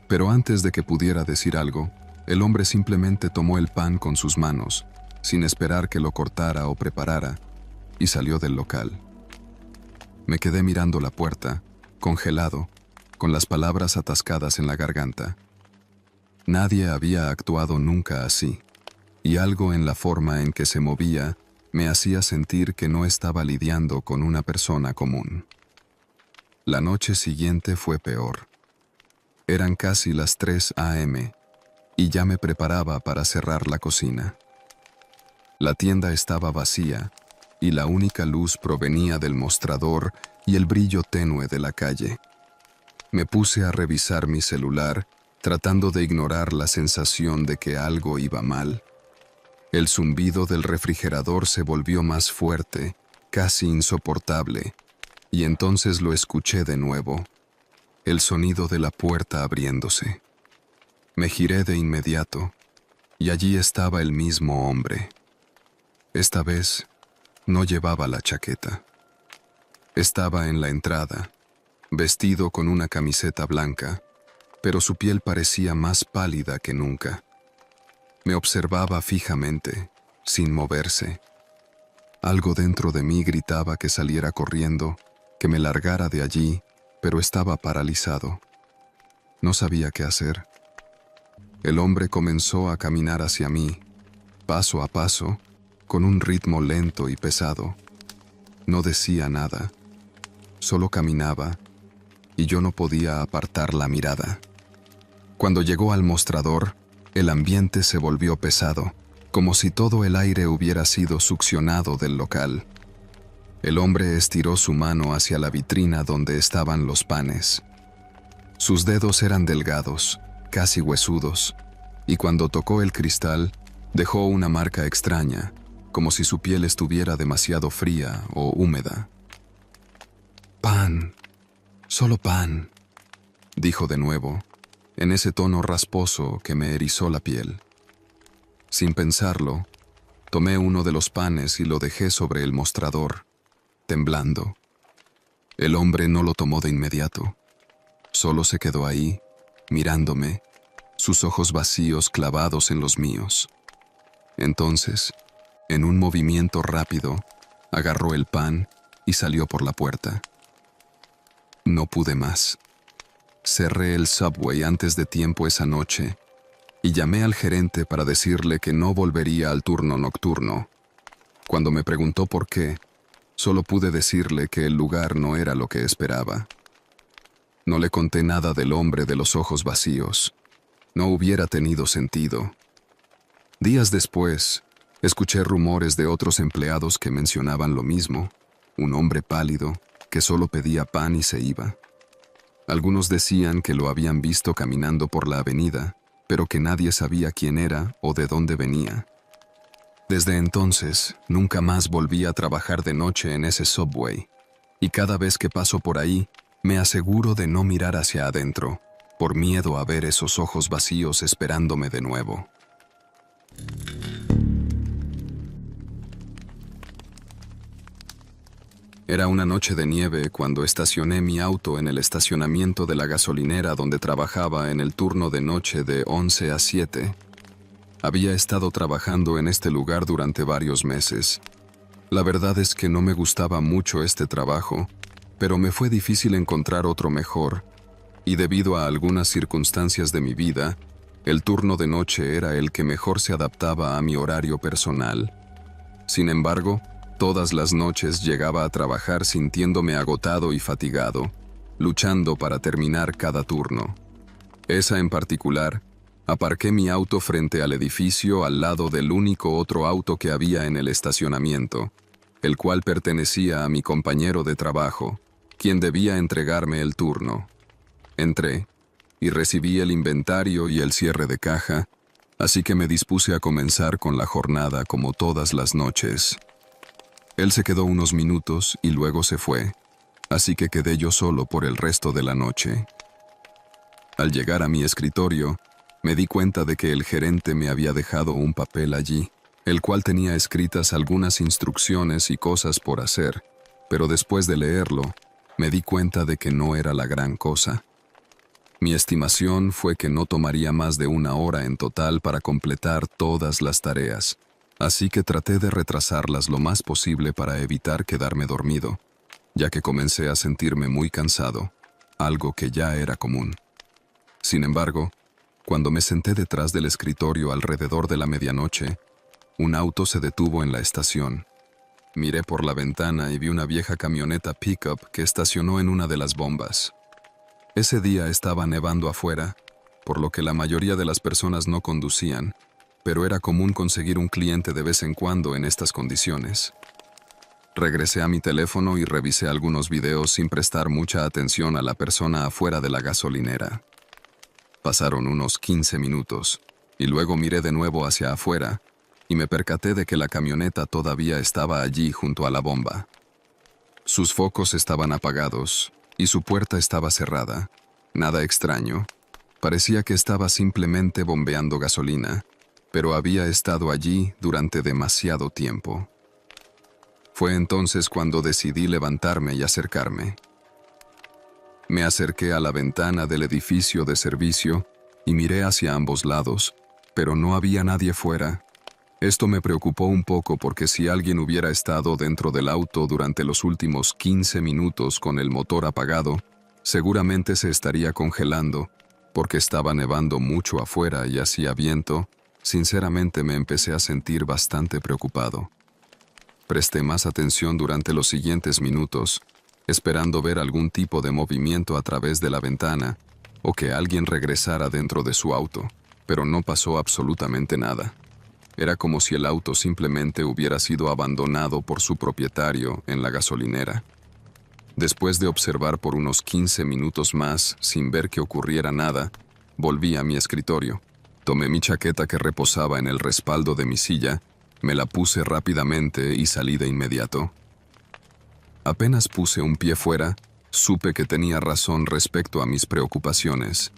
pero antes de que pudiera decir algo, el hombre simplemente tomó el pan con sus manos, sin esperar que lo cortara o preparara, y salió del local. Me quedé mirando la puerta, congelado, con las palabras atascadas en la garganta. Nadie había actuado nunca así, y algo en la forma en que se movía me hacía sentir que no estaba lidiando con una persona común. La noche siguiente fue peor. Eran casi las 3 a.m. y ya me preparaba para cerrar la cocina. La tienda estaba vacía y la única luz provenía del mostrador y el brillo tenue de la calle. Me puse a revisar mi celular, tratando de ignorar la sensación de que algo iba mal. El zumbido del refrigerador se volvió más fuerte, casi insoportable, y entonces lo escuché de nuevo, el sonido de la puerta abriéndose. Me giré de inmediato, y allí estaba el mismo hombre. Esta vez, no llevaba la chaqueta. Estaba en la entrada, vestido con una camiseta blanca, pero su piel parecía más pálida que nunca. Me observaba fijamente, sin moverse. Algo dentro de mí gritaba que saliera corriendo, que me largara de allí, pero estaba paralizado. No sabía qué hacer. El hombre comenzó a caminar hacia mí, paso a paso, con un ritmo lento y pesado. No decía nada, solo caminaba, y yo no podía apartar la mirada. Cuando llegó al mostrador, el ambiente se volvió pesado, como si todo el aire hubiera sido succionado del local. El hombre estiró su mano hacia la vitrina donde estaban los panes. Sus dedos eran delgados, casi huesudos, y cuando tocó el cristal, dejó una marca extraña, como si su piel estuviera demasiado fría o húmeda. «Pan, solo pan», dijo de nuevo, en ese tono rasposo que me erizó la piel. Sin pensarlo, tomé uno de los panes y lo dejé sobre el mostrador, temblando. El hombre no lo tomó de inmediato. Solo se quedó ahí, mirándome, sus ojos vacíos clavados en los míos. Entonces, en un movimiento rápido, agarró el pan y salió por la puerta. No pude más. Cerré el Subway antes de tiempo esa noche y llamé al gerente para decirle que no volvería al turno nocturno. Cuando me preguntó por qué, solo pude decirle que el lugar no era lo que esperaba. No le conté nada del hombre de los ojos vacíos. No hubiera tenido sentido. Días después, escuché rumores de otros empleados que mencionaban lo mismo, un hombre pálido que solo pedía pan y se iba. Algunos decían que lo habían visto caminando por la avenida, pero que nadie sabía quién era o de dónde venía. Desde entonces, nunca más volví a trabajar de noche en ese Subway, y cada vez que paso por ahí, me aseguro de no mirar hacia adentro, por miedo a ver esos ojos vacíos esperándome de nuevo. Era una noche de nieve cuando estacioné mi auto en el estacionamiento de la gasolinera donde trabajaba en el turno de noche de 11 a 7. Había estado trabajando en este lugar durante varios meses. La verdad es que no me gustaba mucho este trabajo, pero me fue difícil encontrar otro mejor, y debido a algunas circunstancias de mi vida, el turno de noche era el que mejor se adaptaba a mi horario personal. Sin embargo, todas las noches llegaba a trabajar sintiéndome agotado y fatigado, luchando para terminar cada turno. Esa en particular, aparqué mi auto frente al edificio al lado del único otro auto que había en el estacionamiento, el cual pertenecía a mi compañero de trabajo, quien debía entregarme el turno. Entré y recibí el inventario y el cierre de caja, así que me dispuse a comenzar con la jornada como todas las noches. Él se quedó unos minutos y luego se fue, así que quedé yo solo por el resto de la noche. Al llegar a mi escritorio, me di cuenta de que el gerente me había dejado un papel allí, el cual tenía escritas algunas instrucciones y cosas por hacer, pero después de leerlo, me di cuenta de que no era la gran cosa. Mi estimación fue que no tomaría más de 1 hora en total para completar todas las tareas, así que traté de retrasarlas lo más posible para evitar quedarme dormido, ya que comencé a sentirme muy cansado, algo que ya era común. Sin embargo, cuando me senté detrás del escritorio alrededor de la medianoche, un auto se detuvo en la estación. Miré por la ventana y vi una vieja camioneta pickup que estacionó en una de las bombas. Ese día estaba nevando afuera, por lo que la mayoría de las personas no conducían, pero era común conseguir un cliente de vez en cuando en estas condiciones. Regresé a mi teléfono y revisé algunos videos sin prestar mucha atención a la persona afuera de la gasolinera. Pasaron unos 15 minutos, y luego miré de nuevo hacia afuera, y me percaté de que la camioneta todavía estaba allí junto a la bomba. Sus focos estaban apagados, y su puerta estaba cerrada. Nada extraño. Parecía que estaba simplemente bombeando gasolina, pero había estado allí durante demasiado tiempo. Fue entonces cuando decidí levantarme y acercarme. Me acerqué a la ventana del edificio de servicio y miré hacia ambos lados, pero no había nadie fuera. Esto me preocupó un poco porque si alguien hubiera estado dentro del auto durante los últimos 15 minutos con el motor apagado, seguramente se estaría congelando, porque estaba nevando mucho afuera y hacía viento. Sinceramente me empecé a sentir bastante preocupado. Presté más atención durante los siguientes minutos, esperando ver algún tipo de movimiento a través de la ventana o que alguien regresara dentro de su auto, pero no pasó absolutamente nada. Era como si el auto simplemente hubiera sido abandonado por su propietario en la gasolinera. Después de observar por unos 15 minutos más sin ver que ocurriera nada, volví a mi escritorio. Tomé mi chaqueta que reposaba en el respaldo de mi silla, me la puse rápidamente y salí de inmediato. Apenas puse un pie fuera, supe que tenía razón respecto a mis preocupaciones.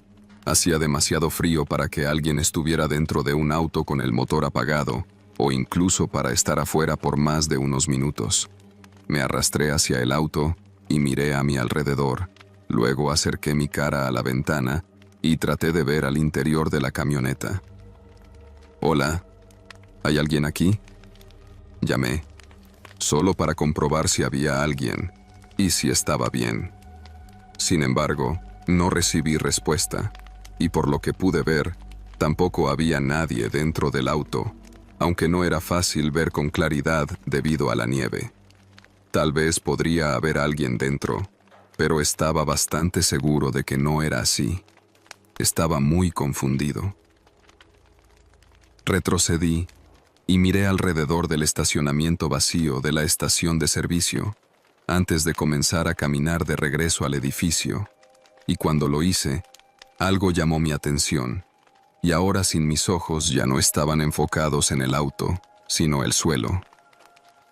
Hacía demasiado frío para que alguien estuviera dentro de un auto con el motor apagado, o incluso para estar afuera por más de unos minutos. Me arrastré hacia el auto y miré a mi alrededor. Luego acerqué mi cara a la ventana y traté de ver al interior de la camioneta. «Hola, ¿hay alguien aquí?», llamé, solo para comprobar si había alguien y si estaba bien. Sin embargo, no recibí respuesta, y por lo que pude ver, tampoco había nadie dentro del auto, aunque no era fácil ver con claridad debido a la nieve. Tal vez podría haber alguien dentro, pero estaba bastante seguro de que no era así. Estaba muy confundido. Retrocedí y miré alrededor del estacionamiento vacío de la estación de servicio, antes de comenzar a caminar de regreso al edificio, y cuando lo hice, algo llamó mi atención, y ahora sin mis ojos ya no estaban enfocados en el auto, sino el suelo.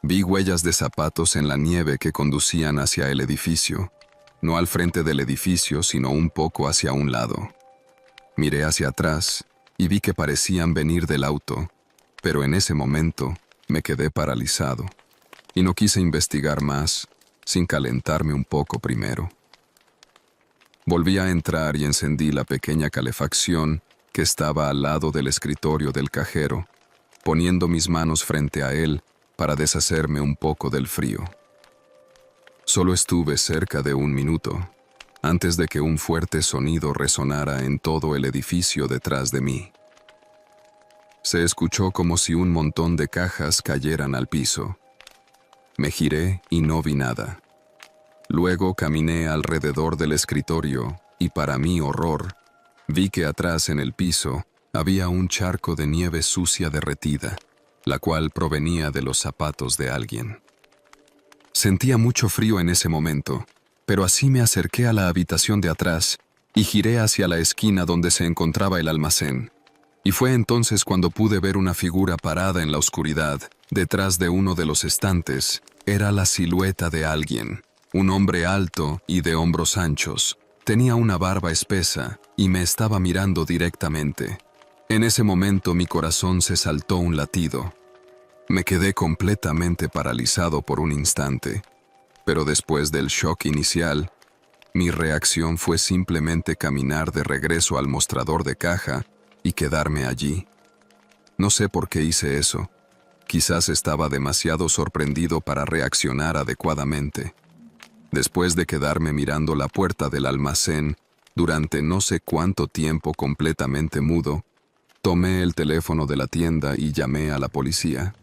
Vi huellas de zapatos en la nieve que conducían hacia el edificio, no al frente del edificio, sino un poco hacia un lado. Miré hacia atrás y vi que parecían venir del auto, pero en ese momento me quedé paralizado, y no quise investigar más, sin calentarme un poco primero. Volví a entrar y encendí la pequeña calefacción que estaba al lado del escritorio del cajero, poniendo mis manos frente a él para deshacerme un poco del frío. Solo estuve cerca de 1 minuto, antes de que un fuerte sonido resonara en todo el edificio detrás de mí. Se escuchó como si un montón de cajas cayeran al piso. Me giré y no vi nada. Luego caminé alrededor del escritorio y, para mi horror, vi que atrás en el piso había un charco de nieve sucia derretida, la cual provenía de los zapatos de alguien. Sentía mucho frío en ese momento, pero así me acerqué a la habitación de atrás y giré hacia la esquina donde se encontraba el almacén. Y fue entonces cuando pude ver una figura parada en la oscuridad, detrás de uno de los estantes. Era la silueta de alguien, un hombre alto y de hombros anchos. Tenía una barba espesa y me estaba mirando directamente. En ese momento mi corazón se saltó un latido. Me quedé completamente paralizado por un instante, pero después del shock inicial, mi reacción fue simplemente caminar de regreso al mostrador de caja y quedarme allí. No sé por qué hice eso. Quizás estaba demasiado sorprendido para reaccionar adecuadamente. Después de quedarme mirando la puerta del almacén durante no sé cuánto tiempo completamente mudo, tomé el teléfono de la tienda y llamé a la policía.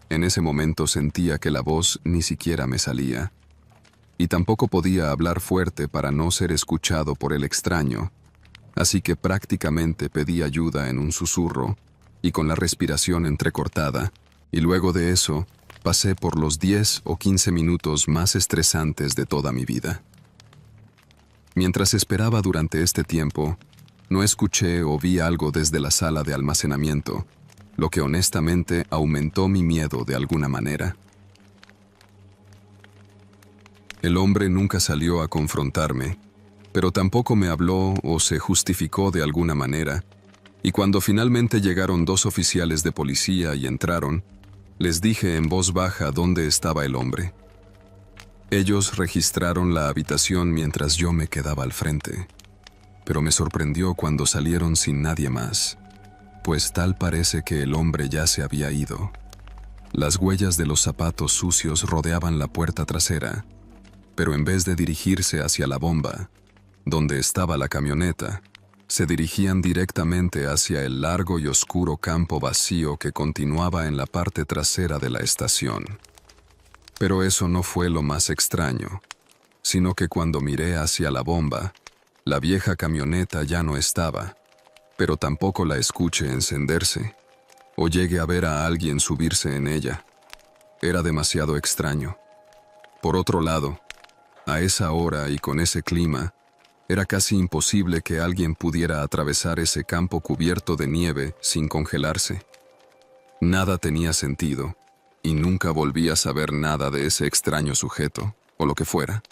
En ese momento sentía que la voz ni siquiera me salía, y tampoco podía hablar fuerte para no ser escuchado por el extraño, así que prácticamente pedí ayuda en un susurro y con la respiración entrecortada, y luego de eso pasé por los 10 o 15 minutos más estresantes de toda mi vida. Mientras esperaba durante este tiempo, no escuché o vi algo desde la sala de almacenamiento, lo que honestamente aumentó mi miedo de alguna manera. El hombre nunca salió a confrontarme, pero tampoco me habló o se justificó de alguna manera, y cuando finalmente llegaron 2 oficiales de policía y entraron, les dije en voz baja dónde estaba el hombre. Ellos registraron la habitación mientras yo me quedaba al frente, pero me sorprendió cuando salieron sin nadie más, pues tal parece que el hombre ya se había ido. Las huellas de los zapatos sucios rodeaban la puerta trasera, pero en vez de dirigirse hacia la bomba, donde estaba la camioneta, se dirigían directamente hacia el largo y oscuro campo vacío que continuaba en la parte trasera de la estación. Pero eso no fue lo más extraño, sino que cuando miré hacia la bomba, la vieja camioneta ya no estaba, pero tampoco la escuché encenderse, o llegué a ver a alguien subirse en ella. Era demasiado extraño. Por otro lado, a esa hora y con ese clima, era casi imposible que alguien pudiera atravesar ese campo cubierto de nieve sin congelarse. Nada tenía sentido, y nunca volví a saber nada de ese extraño sujeto, o lo que fuera.